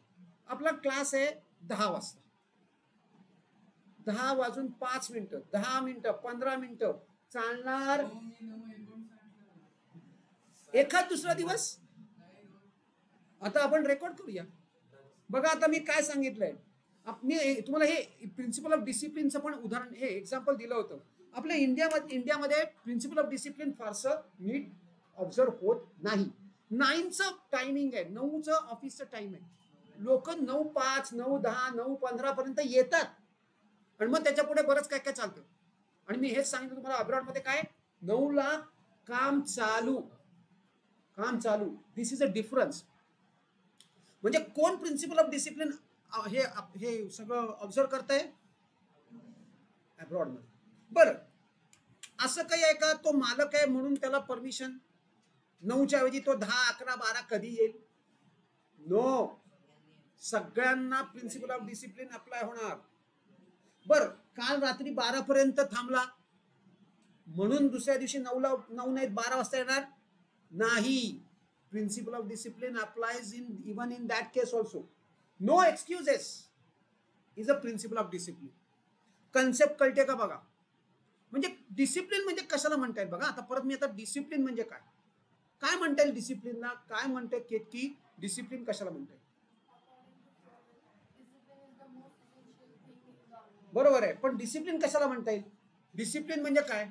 Speaker 1: आपला क्लास आहे 10 वाजता. 10 वाजून 5 मिनिटं, 10 मिनिटं, 15 मिनिटं चालणार. एखाद दुसरा दिवस आता आपण रेकॉर्ड करूया. बघा आता मी काय सांगितलंय. मी तुम्हाला हे प्रिन्सिपल ऑफ डिसिप्लिनचं पण उदाहरण, हे एक्झाम्पल दिलं होतं. आपल्या इंडियामध्ये प्रिन्सिपल ऑफ डिसिप्लिन फारसं नीट ऑब्झर्व होत नाही. 9चं टायमिंग आहे, 9चं ऑफिसचं टाइम आहे. लोक 9:05, 9:10, 9:15 पर्यंत येतात आणि मग त्याच्या पुढे बरंच काय काय चालतं. आणि मी हेच सांगितलं तुम्हाला, अब्रॉड मध्ये काय 9ला काम चालू. दिस इज अ डिफरन्स. म्हणजे कोण प्रिन्सिपल ऑफ डिसिप्लिन हे सगळं ऑब्झर्व करताय? अब्रॉड मध्ये. बरं, असं काही आहे का तो मालक आहे म्हणून त्याला परमिशन 9च्या ऐवजी तो 10, 11, 12 कधी येईल? नो. सगळ्यांना प्रिन्सिपल ऑफ डिसिप्लिन अप्लाय होणार. बर, काल रात्री 12 पर्यंत थांबला म्हणून दुसऱ्या दिवशी 9 नाही 12 वाजता येणार नाही. Principle of discipline applies even in that case also. No excuses is a principle of discipline. Concept कळते का बघा. म्हणजे डिसिप्लिन म्हणजे कशाला म्हणता येईल बघा. आता परत मी आता डिसिप्लिन म्हणजे काय म्हणता येईल डिसिप्लिनला? काय म्हणते केतकी, डिसिप्लिन कशाला म्हणता येईल? बरोबर आहे, पण डिसिप्लिन कशाला म्हणता येईल? डिसिप्लिन म्हणजे काय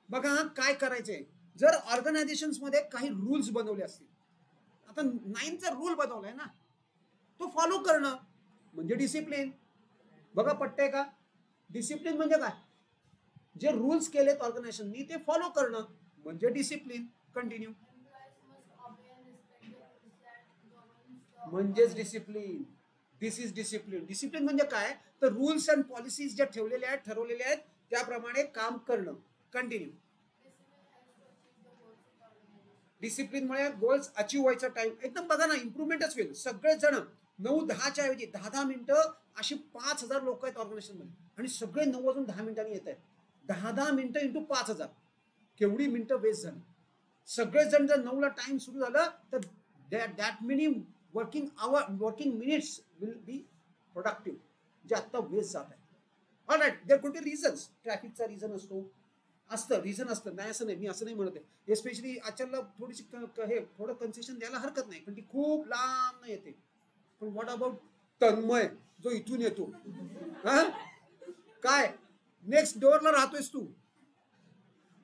Speaker 1: बघा. काय करायचंय, जर ऑर्गनायझेशन्स मध्ये काही रूल्स बनवले असतील, आता 9चा रूल बनवलाय ना, तो फॉलो करणं म्हणजे डिसिप्लिन. बघा पटतंय का? डिसिप्लिन म्हणजे काय? जे रूल्स केलेत ऑर्गनायझेशननी ते फॉलो करणं म्हणजे डिसिप्लिन. कंटिन्यू. म्हणजेच discipline. This is discipline. Discipline म्हणजे काय? तर रूल्स अँड पॉलिसीज ज्या ठेवलेल्या आहेत, ठरवलेल्या आहेत त्याप्रमाणे काम करणं. कंटिन्यू. डिसिप्लिनमुळे गोल्स अचीव व्हायचा टाइम एकदम बघा ना, इम्प्रुव्हमेंटच होईल. सगळेच जण 9-10च्या ऐवजी 10-10 मिनिटं अशी 5000 लोक आहेत ऑर्गनायझेशन मध्ये आणि सगळे 9 वाजून 10 मिनिटांनी येत आहेत. 10-10 मिनिटं इंटू 5000 केवढी मिनिटं वेस्ट झाली. सगळेच जण जर 9ला टाइम सुरू झालं तर that many working minutes will be productive, जे आता वेस्ट जात आहे. ऑल राईट, देर कुठे रिझन्स, ट्रॅफिकचा रिझन असतं रिझन असतं, नाही असं नाही, मी असं नाही म्हणत आहे. एस्पेशली आजच्याला थोडीशी हे थोडं कन्सेशन द्यायला हरकत नाही, पण ती खूप लांब येते. पण व्हॉट अबाउट तन्मय जो इथून येतो, हा काय नेक्स्ट डोअरला राहतोयस तू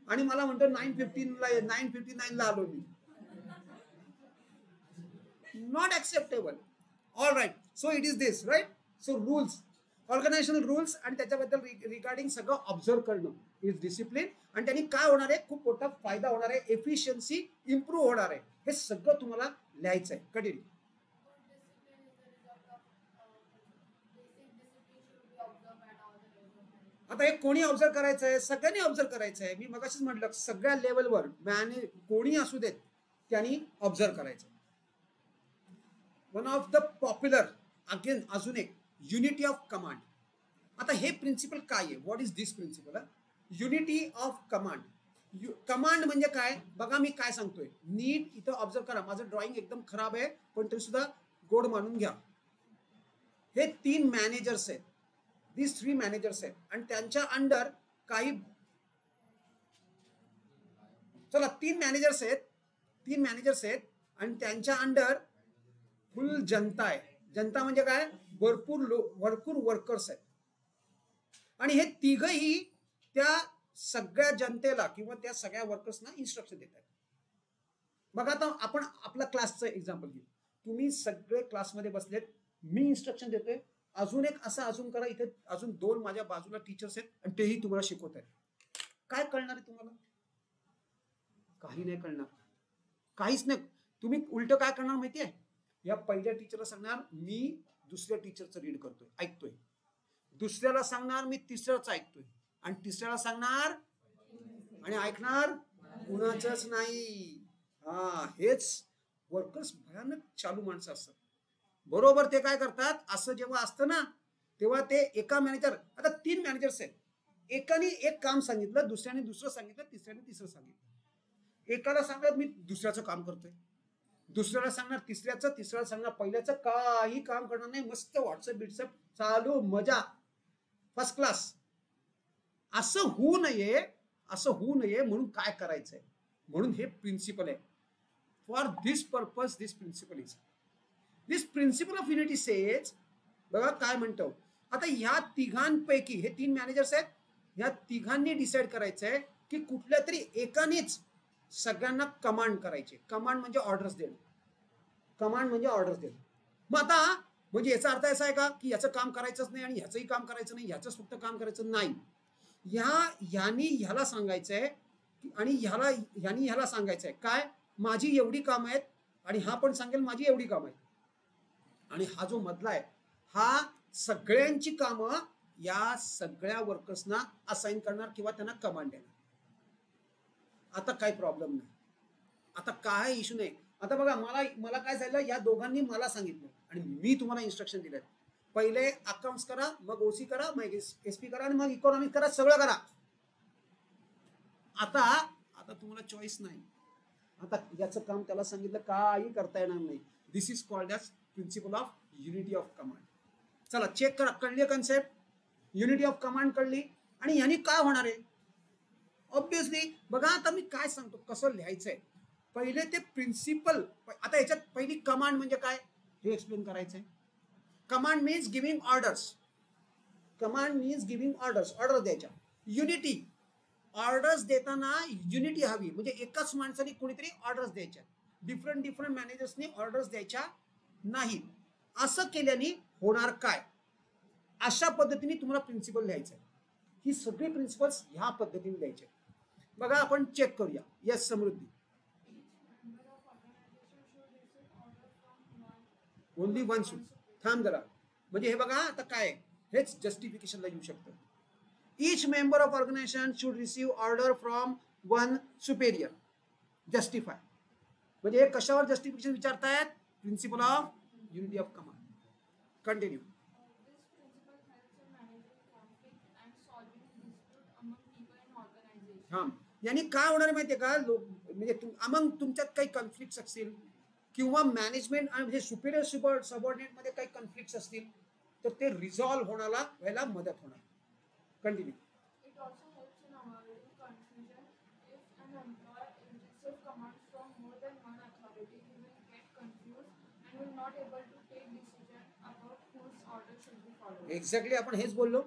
Speaker 1: आणि मला म्हणतो 9:59ला आलो मी. Not acceptable. All right, so it is this right. So rules, organisational rules आणि त्याच्याबद्दल रिगार्डिंग सगळं ऑब्झर्व करणं इज डिसिप्लिन. आणि त्यांनी काय होणार आहे, खूप मोठा फायदा होणार आहे, एफिशियन्सी इम्प्रूव्ह होणार आहे. हे सगळं तुम्हाला लिहायचं आहे. कंटिन्यू. आता हे कोणी ऑब्झर्व करायचं आहे, सगळ्यांनी ऑब्झर्व करायचं आहे. मी मगाशीच म्हटलं सगळ्या लेवलवर कोणी असू देत त्यांनी ऑब्झर्व करायचं. One of the popular again अजून एक युनिटी ऑफ कमांड. आता हे प्रिन्सिपल काय आहे, what is this principle? Unity of command. Command म्हणजे काय बघा, मी काय सांगतोय नीट इथं ऑब्झर्व करा. माझं ड्रॉइंग एकदम खराब आहे पण तरी सुद्धा गोड मानून घ्या. हे 3 मॅनेजर्स आहेत, these 3 मॅनेजर्स आहेत आणि त्यांच्या अंडर काही, चला 3 मॅनेजर्स आहेत आणि त्यांच्या अंडर फुल जनता आहे. जनता म्हणजे काय, भरपूर वर्कर्स आहेत आणि हे तिघही त्या सगळ्या जनतेला किंवा त्या सगळ्या वर्कर्सना इन्स्ट्रक्शन देत आहेत. बघा आता आपण आपला क्लासचं एक्झाम्पल घेऊ. तुम्ही सगळे क्लासमध्ये बसलेत, मी इन्स्ट्रक्शन देतोय, अजून एक असं अजून करा, इथे अजून 2 माझ्या बाजूला टीचर्स आहेत आणि तेही तुम्हाला शिकवत आहेत. काय कळणार आहे तुम्हाला? काही नाही कळणार, काहीच नाही. तुम्ही उलट काय करणार माहितीये, या पहिल्या टीचरला सांगणार मी दुसऱ्या टीचरचं रीड करतोय, ऐकतोय. दुसऱ्याला सांगणार मी तिसऱ्याचं ऐकतोय आणि तिसऱ्याला सांगणार आणि ऐकणार कुणाचंच नाही. हा, हेच वर्कर्स भयानक चालू माणसं असतात. बरोबर ते काय करतात, असं जेव्हा असतं ना तेव्हा ते एका मॅनेजर, आता 3 मॅनेजर्स आहेत, एकाने एक काम सांगितलं, दुसऱ्याने दुसरं सांगितलं, तिसऱ्याने तिसरं सांगितलं. एकाला सांगणार मी दुसऱ्याचं काम करतोय, दुसऱ्याला सांगणार तिसऱ्याचं, तिसऱ्याला सांगणार पहिल्याचं. काही काम करणार नाही, मस्त व्हॉट्सअप बिट्सअप चालू, मजा, फर्स्ट क्लास. असं होऊ नये म्हणून काय करायचंय, म्हणून हे प्रिन्सिपल आहे. For this purpose this principle is. This principle of unity says, बघा काय म्हणतो. आता ह्या तिघांपैकी, हे 3 मॅनेजर्स आहेत, ह्या तिघांनी डिसाईड करायचंय की कुठल्या तरी एकानेच सगळ्यांना कमांड करायचे. कमांड म्हणजे ऑर्डर्स देणं. मग आता म्हणजे याचा अर्थ असा आहे का की याचं काम करायचंच नाही आणि ह्याचंही काम करायचं नाही, ह्याचंच फक्त काम करायचं नाही. ह्यानी ह्याला सांगायचंय आणि ह्यानी ह्याला सांगायचंय काय, माझी एवढी काम आहेत, आणि हा पण सांगेल माझी एवढी काम आहेत. आणि हा जो मधला आहे हा सगळ्यांची कामं या सगळ्या वर्कर्सना असाइन करणार किंवा त्यांना कमांड देणार. आता काही प्रॉब्लेम नाही, आता काय इश्यू नाही. आता बघा मला काय झालं, या दोघांनी मला सांगितलं आणि मी तुम्हाला इन्स्ट्रक्शन दिलेत. पहिले अकाउंट्स करा, मग ओसी करा, मग एसपी करा आणि मग इकॉनॉमिक करा, सगळं करा. आता तुम्हाला चॉईस नाही. आता याचं काम त्याला सांगितलं काही करता येणार नाही. This is called as principle of unity of command. चला चेक करा, कळली कन्सेप्ट, युनिटी ऑफ कमांड कळली. आणि ह्यानी काय होणार आहे, ऑब्विसली बघा आता मी काय सांगतो कसं लिहायचंय. पहिले ते प्रिन्सिपल, आता याच्यात पहिली कमांड म्हणजे काय हे एक्सप्लेन करायचंय. Command means giving orders. Order द्यायच्या. युनिटी, ऑर्डर्स देताना युनिटी हवी, म्हणजे एकाच माणसाने कोणीतरी ऑर्डर्स द्यायच्या, डिफरंट मॅनेजर्सनी ऑर्डर्स द्यायच्या नाही. असं केल्याने होणार काय, अशा पद्धतीने तुम्हाला प्रिन्सिपल लिहायचं आहे. ही सगळी प्रिन्सिपल्स ह्या पद्धतीने लिहायचे. बघा आपण चेक करूया. Yes Samruddhi, only one should. थांब जरा, म्हणजे हे बघा आता काय, हेच जस्टिफिकेशनला येऊ शकतं. Each member of organization should receive order from one superior. Justify. म्हणजे कशावर जस्टिफिकेशन विचारतायत, principle of unity of command. Continue. हा, यांनी काय होणार माहितीये का, म्हणजे तुमच्यात काही कॉन्फ्लिक्ट असतील किंवा मॅनेजमेंट आणि म्हणजे सुपिरियर सबऑर्डिनेट मध्ये काही कॉन्फ्लिक्ट असतील तर ते रिझॉल्व्ह व्हायला मदत होणार. Continue.
Speaker 3: It also helps in avoiding confusion. If an employer receives commands from more than one authority, he will get confused and will not able to take decision about whose order should be followed.
Speaker 1: Exactly आपण हेच बोललो.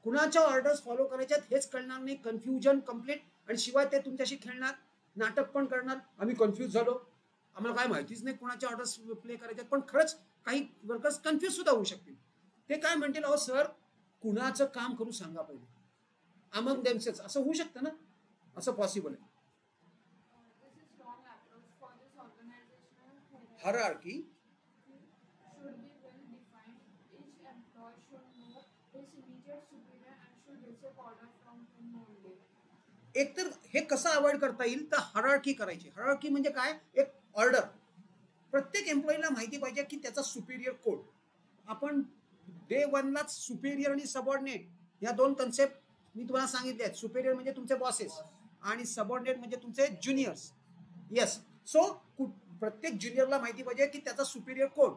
Speaker 1: कुणाच्या orders follow करायच्यात हेच कळणार नाही, confusion complete. आणि शिवाय ते तुमच्याशी खेळणार, नाटक पण करणार. आम्ही कन्फ्यूज झालो, आम्हाला काय माहितीच नाही कुणाच्या ऑर्डर्स प्ले करायच्यात. पण खरंच काही वर्कर्स कन्फ्यूज सुद्धा होऊ शकतील. ते काय म्हणतील, अहो सर कुणाचं काम करू सांगा पहिले, अमंग देमसेल्स. असं होऊ शकतं ना, असं पॉसिबल आहे.
Speaker 3: This is wrong approach for this organizational
Speaker 1: hierarchy
Speaker 3: should be well defined. Each employee should know his immediate superior and should receive order from him only.
Speaker 1: एकतर हे कसं अवॉइड करता येईल, तर हायरार्की करायची. हायरार्की म्हणजे काय, एक ऑर्डर. प्रत्येक एम्प्लॉईला माहिती पाहिजे की त्याचा सुपिरियर कोड. आपण डे वनलाच सुपेरियर आणि सबऑर्डिनेट या दोन कन्सेप्ट मी तुम्हाला सांगितले आहेत. सुपेरियर म्हणजे तुमचे बॉसेस आणि सबऑर्डिनेट म्हणजे तुमचे ज्युनियर्स. येस, सो प्रत्येक ज्युनियरला माहिती पाहिजे की त्याचा सुपेरियर कोड.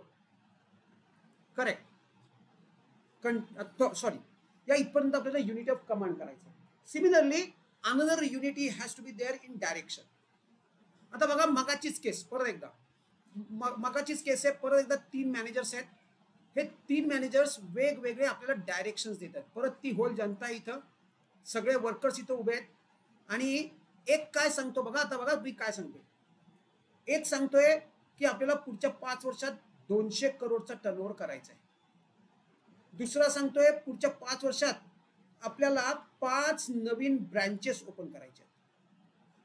Speaker 1: करेक्ट. सॉरी, या इथपर्यंत आपल्याला युनिटी ऑफ कमांड करायचं. Similarly another unity has to be there in direction. आता बघा मगाचीच केस, परत एकदा मगाचीच केस आहे. परत एकदा 3 मॅनेजर्स आहेत. हे 3 मॅनेजर्स वेगवेगळे आपल्याला डायरेक्शन्स देतात. परत ती होल जनता इथं, सगळे वर्कर्स इथं उभे आहेत. आणि एक काय सांगतो बघा, आता बघा मी काय सांगतोय. एक सांगतोय की आपल्याला पुढच्या 5 वर्षात 200 करोडचा टर्नओव्हर करायचा आहे. दुसरा सांगतोय पुढच्या 5 वर्षात आपल्याला 5 नवीन ब्रँचेस ओपन करायचे.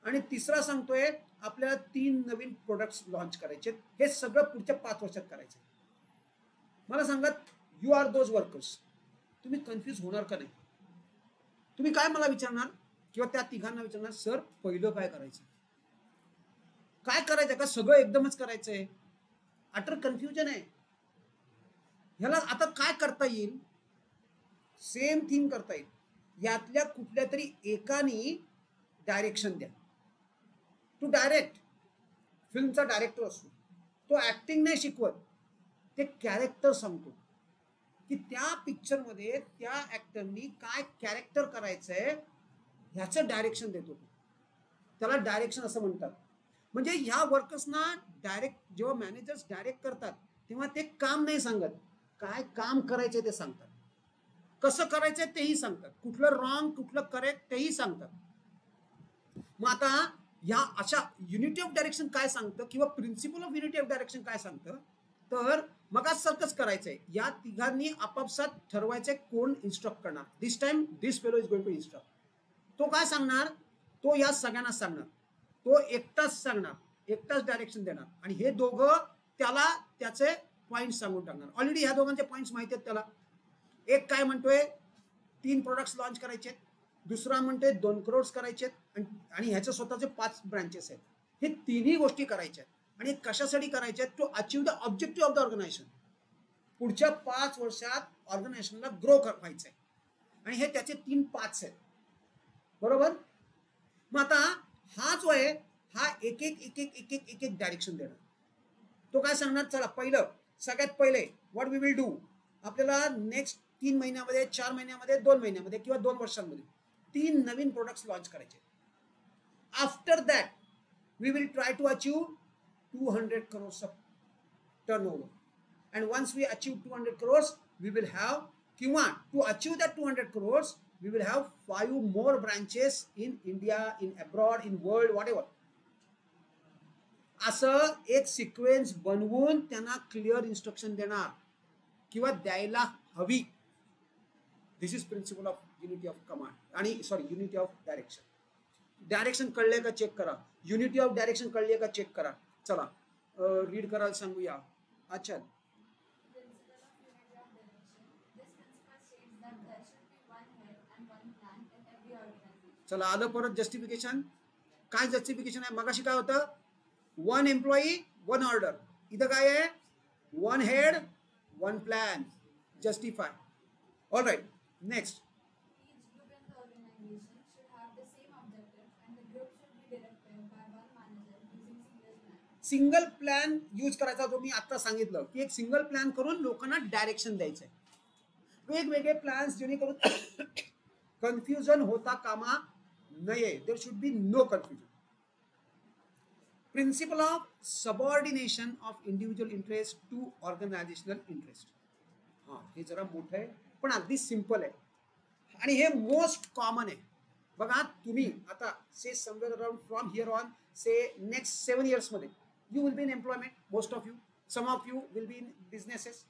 Speaker 1: आणि तिसरा सांगतोय आपल्याला 3 नवीन प्रोडक्ट्स लॉन्च करायचे. हे सगळं पुढच्या 5 वर्षात करायचं. मला सांगा, यू आर दोज वर्कर्स, तुम्ही कन्फ्यूज होणार का नाही? तुम्ही काय मला विचारणार किंवा त्या तिघांना विचारणार, सर पहिलं काय करायचं, काय करायचं का सगळं एकदमच करायचंय? अटर कन्फ्युजन आहे. ह्याला आता काय करता येईल? सेम थिंग करता येईल. यातल्या कुठल्या तरी एकाने डायरेक्शन द्या. टू डायरेक्ट, फिल्मचा डायरेक्टर असतो, तो ऍक्टिंग नाही शिकवत, ते कॅरेक्टर सांगतो की त्या पिक्चरमध्ये त्या ऍक्टरनी काय कॅरेक्टर करायचंय ह्याचं डायरेक्शन देतो. त्याला डायरेक्शन असं म्हणतात. म्हणजे ह्या वर्कर्सना डायरेक्ट, जेव्हा मॅनेजर्स डायरेक्ट करतात तेव्हा ते काम नाही सांगत, काय काम करायचंय ते सांगतात. कसं करायचंय तेही सांगतात, कुठलं रॉंग कुठलं करेक्ट तेही सांगतात. मग आता ह्या अशा युनिटी ऑफ डायरेक्शन काय सांगतं किंवा principle of unity of direction काय सांगतं, तर मग आज सारखंच करायचंय. या तिघांनी आपापसात ठरवायचंय कोण इन्स्ट्रक्ट करणार. This time this fellow is going to instruct. तो काय सांगणार, तो या सगळ्यांना सांगणार, तो एकटाच सांगणार, एकटाच डायरेक्शन देणार. आणि हे दोघं त्याला त्याचे पॉइंट सांगून टाकणार. ऑलरेडी ह्या दोघांचे पॉइंट्स माहिती आहेत त्याला. एक काय म्हणतोय 3 प्रोडक्ट्स लॉन्च करायचे, दुसरा म्हणतोय 2 करोड्स करायचे आणि ह्याचे स्वतःचे 5 ब्रँचेस आहेत. हे तिन्ही गोष्टी करायच्या आहेत. आणि कशासाठी करायचे आहेत? To achieve the objective of the organisation. पुढच्या 5 वर्षात ऑर्गनायझेशनला ग्रो व्हायचंय आणि हे त्याचे 3 पार्ट्स आहेत. बरोबर. मग आता हा जो आहे हा एक एक डायरेक्शन देणार. तो काय सांगणार, चला पहिलं सगळ्यात पहिले व्हॉट वी विल डू, आपल्याला नेक्स्ट 3 महिन्यामध्ये 4 महिन्यामध्ये 2 महिन्यामध्ये किंवा 2 वर्षांमध्ये 3 नवीन प्रोडक्ट्स लॉन्च करायचे. After that we will try to achieve 200 crores of turnover, and once we achieve 200 crores we will have, किंवा to achieve that 200 crores we will have 5 more branches in India, in abroad, in world, whatever. असं एक sequence बनवून त्यांना clear instruction देणार किंवा द्यायला हवी. This is principle of unity of command आणि sorry unity of direction. Direction कळले का चेक करा, युनिटी ऑफ डायरेक्शन कळले का चेक करा. चला रीड करायला सांगूया. अच्छा, चला आलं परत जस्टिफिकेशन. काय जस्टिफिकेशन आहे? मगाशी काय होतं, 1 एम्प्लॉई 1 ऑर्डर. इथं काय आहे, 1 head 1 plan. Justify. All right, next. Single plan use करायचा, जो मी आता सांगितलं की एक सिंगल प्लॅन करून लोकांना डायरेक्शन द्यायचंय. वेगवेगळे प्लॅन्स जेणेकरून कन्फ्युजन होता कामा नये. There should be no confusion. Principle of subordination of individual interest to organisational interest. हा, हे जरा मोठं आहे पण अगदी सिंपल आहे आणि हे मोस्ट कॉमन आहे. बघा तुम्ही आता say somewhere around from here on say next 7 years मध्ये you will be in employment. Most of you, some of you will be in businesses.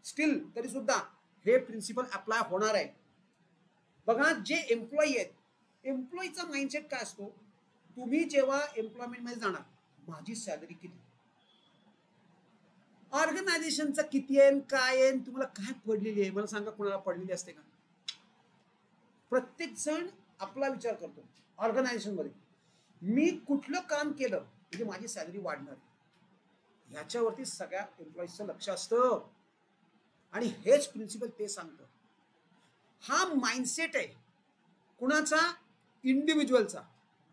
Speaker 1: Still तरी सुद्धा हे प्रिन्सिपल अप्लाय होणार आहे. बघा जे एम्प्लॉई आहेत, एम्प्लॉईचा माइंडसेट काय असतो, तुम्ही जेव्हा एम्प्लॉयमेंट मध्ये जाणार, माझी सॅलरी किती, ऑर्गनायझेशनचं किती आहे, काय आहे, तुम्हाला काय पडलेली आहे, मला सांगा. कोणाला पडलेली असते का? प्रत्येक जण आपला विचार करतो. ऑर्गनायझेशन मध्ये मी कुठलं काम केलं म्हणजे माझी सॅलरी वाढणार, ह्याच्यावरती सगळ्या एम्प्लॉईजचं लक्ष असतं आणि हेच प्रिन्सिपल ते सांगतं. हा माइंडसेट आहे कुणाचा? इंडिव्हिज्युअलचा.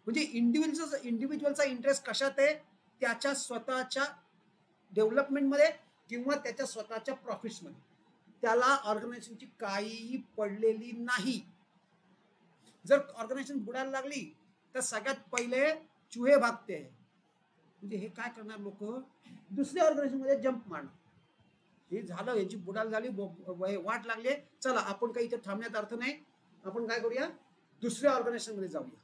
Speaker 1: म्हणजे इंडिव्हिज्युअलचा इंटरेस्ट कशात आहे? त्याच्या स्वतःच्या डेव्हलपमेंटमध्ये किंवा त्याच्या स्वतःच्या प्रॉफिट्समध्ये. त्याला ऑर्गनायझेशनची काहीही पडलेली नाही. जर ऑर्गनायझेशन बुडायला लागली तर सगळ्यात पहिले चुहे भागते. म्हणजे हे काय करणार लोक? दुसऱ्या ऑर्गनायझेशनमध्ये जंप मारणार. हे झालं, यांची बुडाल झाली, वाट लागली, चला आपण काही इथे थांबण्यात अर्थ नाही, आपण काय करूया, दुसऱ्या ऑर्गनायझेशनमध्ये जाऊया.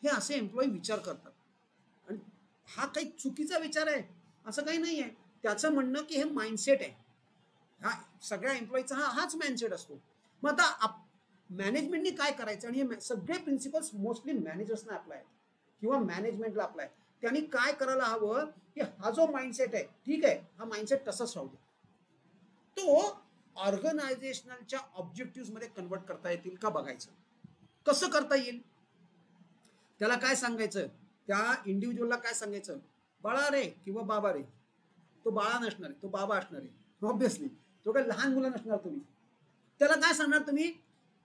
Speaker 1: हे असे एम्प्लॉई विचार करतात आणि हा काही चुकीचा विचार आहे असं काही नाही आहे. त्याचं म्हणणं की हे माइंडसेट आहे. हा सगळ्या एम्प्लॉईचा हाच माइंडसेट असतो. मग आता मॅनेजमेंटने काय करायचं? आणि हे सगळे प्रिन्सिपल्स मोस्टली मॅनेजर्सना अप्लाय किंवा मॅनेजमेंटला अप्लाय. त्यांनी काय करायला हवं की हा जो माइंडसेट आहे, ठीक आहे, हा माइंडसेट तसाच राहू दे, तो ऑर्गनायझेशनलच्या ऑब्जेक्टिव्ह मध्ये कन्वर्ट करता येतील का बघायचं. कसं करता येईल? त्याला काय सांगायचं, त्या इंडिव्हिज्युअलला काय सांगायचं, बाळा रे किंवा बाबा रे. तो बाळा नसणार आहे, तो बाबा असणार आहे ऑब्विसली. तो काही लहान मुलं नसणार. तुम्ही त्याला काय सांगणार? तुम्ही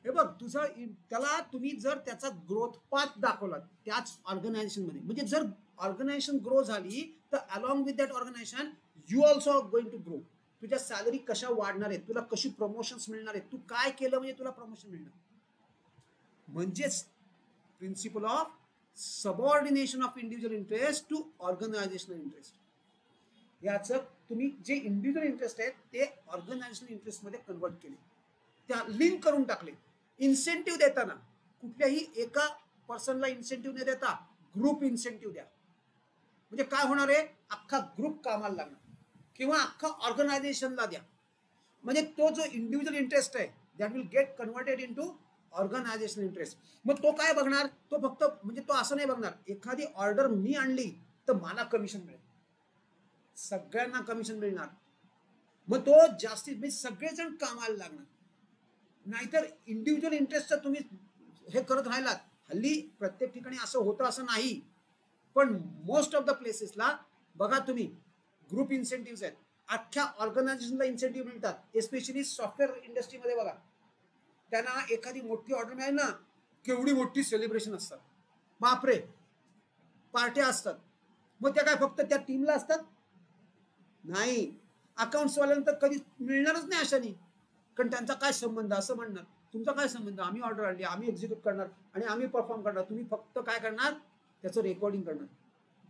Speaker 1: हे बघ, तुझं त्याला तुम्ही जर त्याचा ग्रोथ पाथ दाखवला त्याच ऑर्गनायझेशनमध्ये, म्हणजे जर ऑर्गनायझेशन ग्रो झाली तर along with that organisation you also going to grow. तुझ्या सॅलरी कशा वाढणार आहेत, तुला कशी प्रमोशन्स मिळणार आहेत, तू काय केलं म्हणजे तुला प्रमोशन मिळणार. म्हणजेच principle of subordination of individual interest to organisational interest. याचं तुम्ही जे इंडिव्हिज्युअल इंटरेस्ट आहेत ते ऑर्गनायझेशनल इंटरेस्ट मध्ये कन्वर्ट केले, त्या लिंक करून टाकले. इन्सेंटिव्ह देताना कुठल्याही एका पर्सनला इन्सेंटिव्ह न देता ग्रुप इन्सेंटिव्ह द्या. म्हणजे काय होणार आहे, अख्खा ग्रुप कामाला लागणार किंवा अख्खा ऑर्गनायझेशनला द्या. म्हणजे तो जो इंडिव्हिज्युअल इंटरेस्ट आहे that will get converted into organisational interest. मग तो काय बघणार? तो फक्त म्हणजे तो असं नाही बघणार, एखादी ऑर्डर मी आणली तर मला कमिशन मिळेल, सगळ्यांना कमिशन मिळणार, मग तो जास्तीत म्हणजे सगळेजण कामाला लागणार. नाहीतर इंडिव्हिज्युअल इंटरेस्टचं तुम्ही हे करत राहिलात. हल्ली प्रत्येक ठिकाणी असं होतं असं नाही, पण मोस्ट ऑफ द प्लेसेसला बघा तुम्ही ग्रुप इन्सेंटिव्ह आहेत. अख्ख्या ऑर्गनायझेशनला इन्सेंटिव्ह मिळतात. एस्पेशली सॉफ्टवेअर इंडस्ट्रीमध्ये बघा, त्यांना एखादी मोठी ऑर्डर मिळाली ना, केवढी मोठी सेलिब्रेशन असतात, बापरे, पार्ट्या असतात. मग त्या काय फक्त त्या टीमला असतात? नाही, अकाउंट्सवाल्यांना तर कधी मिळणारच नाही अशाने. कारण त्यांचा काय संबंध? असं म्हणणार, तुमचा काय संबंध, आम्ही ऑर्डर आणली, आम्ही एक्झिक्यूट करणार आणि आम्ही परफॉर्म करणार, तुम्ही फक्त काय करणार, त्याचं रेकॉर्डिंग करणार.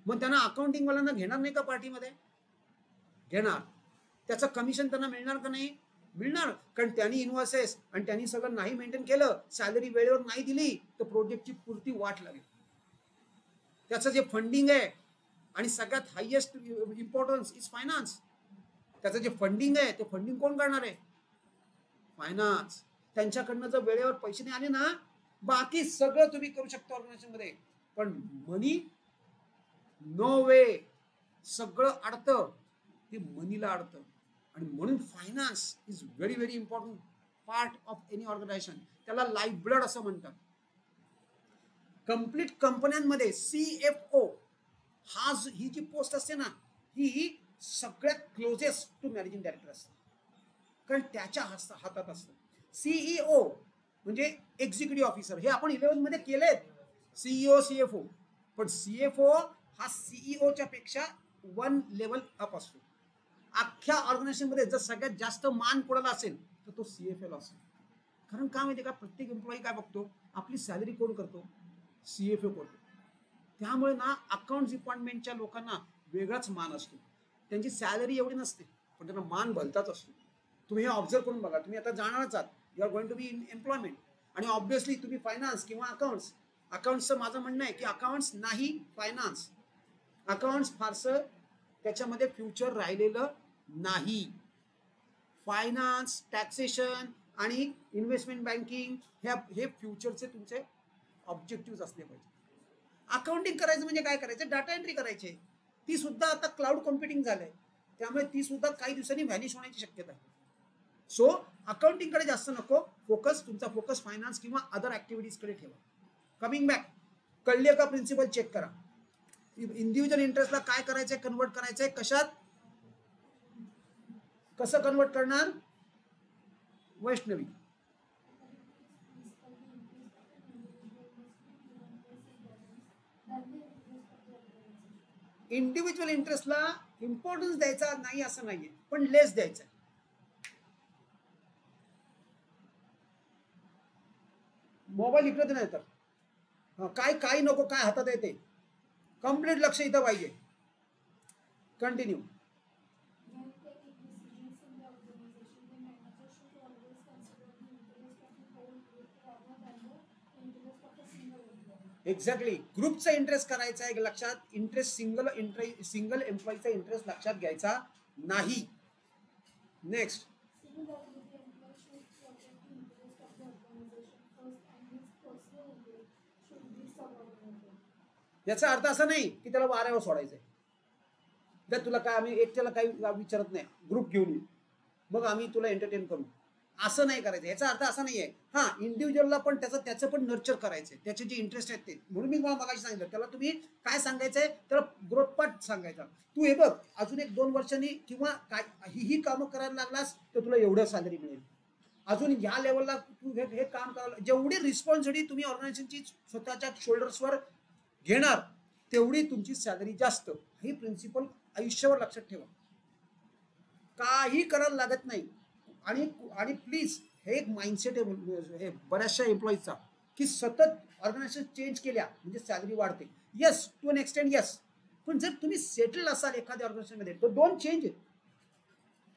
Speaker 1: मग त्यांना अकाउंटिंगवाल्यांना घेणार नाही का पार्टीमध्ये? घेणार. त्याचं कमिशन त्यांना मिळणार का नाही? मिळणार. कारण त्यांनी इन्व्हॉइसेस आणि त्यांनी सगळं नाही मेंटेन केलं, सॅलरी वेळेवर नाही दिली तर प्रोजेक्टची पुरती वाट लागेल. त्याचं जे फंडिंग आहे आणि सगळ्यात हायएस्ट इम्पॉर्टन्स इज फायनान्स, त्याचं जे फंडिंग आहे ते फंडिंग कोण करणार आहे? फायनान्स. त्यांच्याकडनं जर वेळेवर पैसे नाही आले ना, बाकी सगळं तुम्ही करू शकता ऑर्गनायझेशन मध्ये, पण मनी नो वे. सगळं अडतं ते मनीला अडतं. आणि म्हणून finance is very very important part of any organisation. त्याला लाईफ ब्लड असं म्हणतात. कंप्लीट कंपन्यांमध्ये CFO ही जी पोस्ट असते ना, ही सगळ्यात क्लोजेस्ट टू मॅनेजिंग डायरेक्टर असते, कारण त्याच्या हातात असतं. CEO म्हणजे एक्झिक्युटिव्ह ऑफिसर. हे आपण 11 मध्ये केलेत, CEO CFO. पण CFO हा CEOच्या पेक्षा 1 लेवल अप असतो. अख्ख्या ऑर्गनायझेशन मध्ये जर सगळ्यात जास्त मान कोणाला असेल तर तो CFO ला असेल. कारण काय माहिती का, प्रत्येक एम्प्लॉई काय बघतो, आपली सॅलरी कोण करतो, CFO करतो. त्यामुळे ना अकाउंट डिपार्टमेंटच्या लोकांना वेगळाच मान असतो. त्यांची सॅलरी एवढी नसते पण त्यांना मान भलताच असतो. तुम्ही हे ऑब्झर्व करून बघा. तुम्ही आता जाणारच आहात, you are going to be in employment, आणि ऑब्व्हियसली तुम्ही फायनान्स किंवा अकाउंट्सचं माझं म्हणणं आहे की अकाउंट्स नाही फायनान्स. अकाउंट्स फारसं त्याच्यामध्ये फ्युचर राहिलेलं नाही. फायनान्स, टॅक्सेशन आणि इन्व्हेस्टमेंट बँकिंग हे फ्युचरचे तुमचे ऑब्जेक्टिव्ह असले पाहिजे. अकाउंटिंग करायचं म्हणजे काय करायचं, डाटा एंट्री करायचे. ती सुद्धा आता क्लाउड कॉम्प्युटिंग झालंय, त्यामुळे ती सुद्धा काही दिवसांनी व्हॅनिश होण्याची शक्यता आहे. सो अकाउंटिंगकडे जास्त नको तुमचा फोकस फायनान्स किंवा अदर ऍक्टिव्हिटीजकडे ठेवा. कमिंग बॅक, कळले का प्रिन्सिपल चेक करा. इंडिव्हिज्युअल इंटरेस्टला काय करायचंय, कन्वर्ट करायचंय कशात, कसं कन्वर्ट करणार, वैष्णवी. इंडिव्हिज्युअल इंटरेस्टला इम्पॉर्टन्स द्यायचा नाही असं नाहीये, पण लेस द्यायचा. मोबाईल इकडे नाही तर काय नको, काय हातात येते, कम्प्लीट लक्ष इथं पाहिजे. कंटिन्यू. एक्झॅक्टली, ग्रुपचा इंटरेस्ट करायचा आहे लक्षात. इंटरेस्ट सिंगल एम्प्लॉईचा इंटरेस्ट लक्षात घ्यायचा नाही. नेक्स्ट, याचा अर्थ असा नाही की त्याला वाऱ्यावर सोडायचंय. जर तुला काय आम्ही एकट्याला काही विचारत नाही, ग्रुप घेऊन येऊ मग आम्ही तुला एंटरटेन करू, असं नाही करायचं. याचा अर्थ असा नाहीये. हा, इंडिव्हिज्युअलला पण त्याचं पण नर्चर करायचंय, त्याचे जे इंटरेस्ट आहेत ते. म्हणून मी मला मगाशी सांगितलं, त्याला तुम्ही काय सांगायचंय, त्याला ग्रोथ पार्ट सांगायचा. तू हे बघ, अजून 1-2 वर्षांनी किंवा काय ही कामं करायला लागलास तर तुला एवढं सॅलरी मिळेल. अजून या लेवलला तू हे काम करायला, जेवढी रिस्पॉन्सिबिलिटी तुम्ही ऑर्गनायझेशनची स्वतःच्या शोल्डर्सवर घेणार तेवढी तुमची सॅलरी जास्त. हे प्रिन्सिपल आयुष्यावर लक्षात ठेवा. काही करायला लागत नाही. आणि प्लीज, हे एक माइंडसेट आहे बऱ्याचशा एम्प्लॉईजचा की सतत ऑर्गनायझेशन चेंज केल्या म्हणजे सॅलरी वाढते. Yes, to an extent yes, पण जर तुम्ही सेटल असाल एखाद्या ऑर्गनायझेशनमध्ये तर डोंट चेंज इट.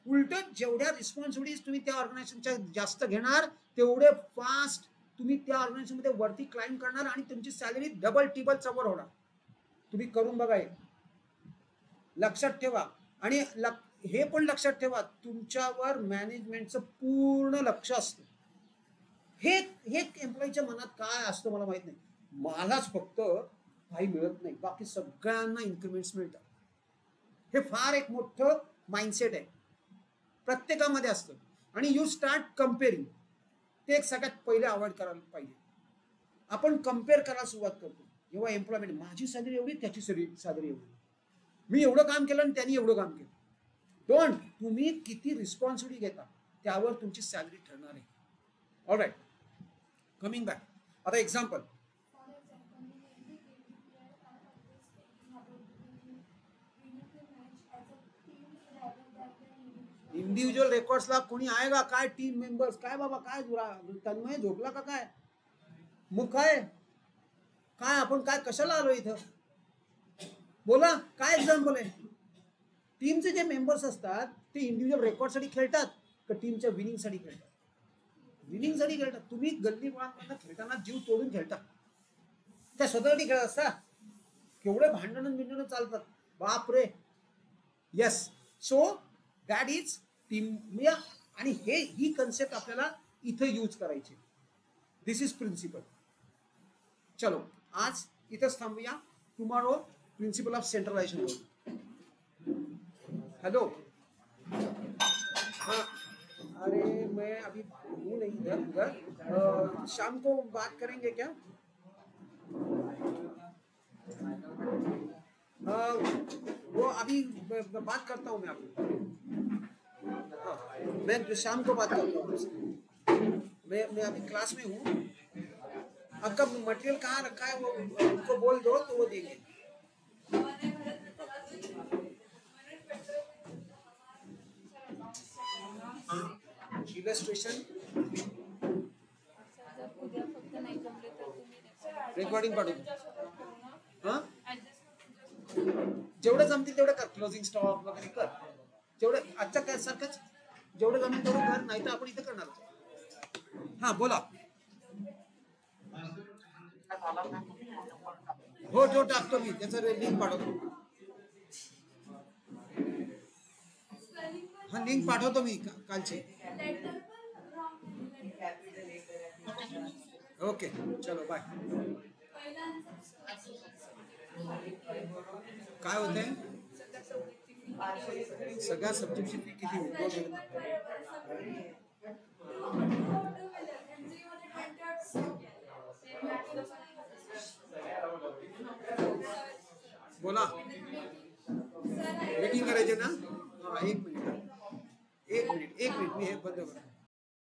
Speaker 1: उलट जेवढ्या रिस्पॉन्सिबिलिटीज तुम्ही त्या ऑर्गनायझेशनच्या जास्त घेणार तेवढे फास्ट तुम्ही त्या ऑर्गनायझेशनमध्ये वरती क्लाइंब करणार आणि तुमची सॅलरी डबल टिबल चवर होणार. तुम्ही करून बघा, हे लक्षात ठेवा. आणि हे पण लक्षात ठेवा, तुमच्यावर मॅनेजमेंटचं पूर्ण लक्ष असतं. हे एम्प्लॉईच्या मनात काय असतं मला माहित नाही. मलाच फक्त काही मिळत नाही, बाकी सगळ्यांना इन्क्रिमेंट्स मिळतात. हे फार एक मोठं माइंडसेट आहे, प्रत्येकामध्ये असतं. आणि यू स्टार्ट कम्पेअरिंग, ते एक सगळ्यात पहिले अवॉइड करायला पाहिजे. आपण कम्पेअर करायला सुरुवात करतो जेव्हा एम्प्लॉयमेंट, माझी सॅलरी एवढी, त्याची सॅलरी एवढी, मी एवढं काम केलं आणि त्यांनी एवढं काम केलं. डोंट, तुम्ही किती रिस्पॉन्सिबिलिटी घेता त्यावर तुमची सॅलरी ठरणार आहे. All right, coming back. आता एक्झाम्पल, इंडिव्हिज्युअल रेकॉर्ड्सला कोणी आहे का, काय टीम मेंबर्स, काय बाबा, काय तन्मय झोपला का काय, मग काय आपण काय कशाला आलो इथं, बोला काय एक्झाम्पल आहे. टीमचे जे मेंबर्स असतात ते इंडिव्हिज्युअल रेकॉर्डसाठी खेळतात का टीमच्या विनिंगसाठी खेळतात? विनिंगसाठी खेळतात. तुम्ही गल्ली मुळांना खेळताना जीव तोडून खेळता, त्या स्वतःसाठी खेळत असता. केवढे भांडणं चालतात, बाप रे. Yes, so that is team. आणि ही कन्सेप्ट आपल्याला इथे यूज करायची. This is principle. चलो, आज इथंच थांबूया. Tomorrow principle of centralisation. Hello, हाँ, अरे मैं अभी हूँ नहीं उधर, शाम को बात करेंगे क्या? वो अभी बात करता हूँ मैं आपको. हाँ, मैं शाम को बात करता हूँ. मैं अभी क्लास में हूँ. आपका मटेरियल कहाँ रखा है वो उनको बोल दो तो वो देंगे. इलस्ट्रेशन रेकॉर्डिंग पाठवतो.
Speaker 3: तुमच्यासोबत करू ना.
Speaker 1: हा
Speaker 3: Adjustment तुमच्यासोबत.
Speaker 1: जेवढं जमतील तेवढं कर, क्लोजिंग स्टॉक वगैरे कर, जेवढं आजच्या काय सारखंच जेवढं जमेल तेवढं कर, नाही तर आपण इथं करणार आहोत. हा बोला. हो जो टाकतो मी त्याचं लिंक पाठवतो. हा लिंक पाठवतो मी कालची. ओके चलो बाय. काय होते सगळ्या सब्जेक्टची फी किती होईल? बोला. मीटिंग करायची ना. हा एक मिनिट मी हे बंद करतो.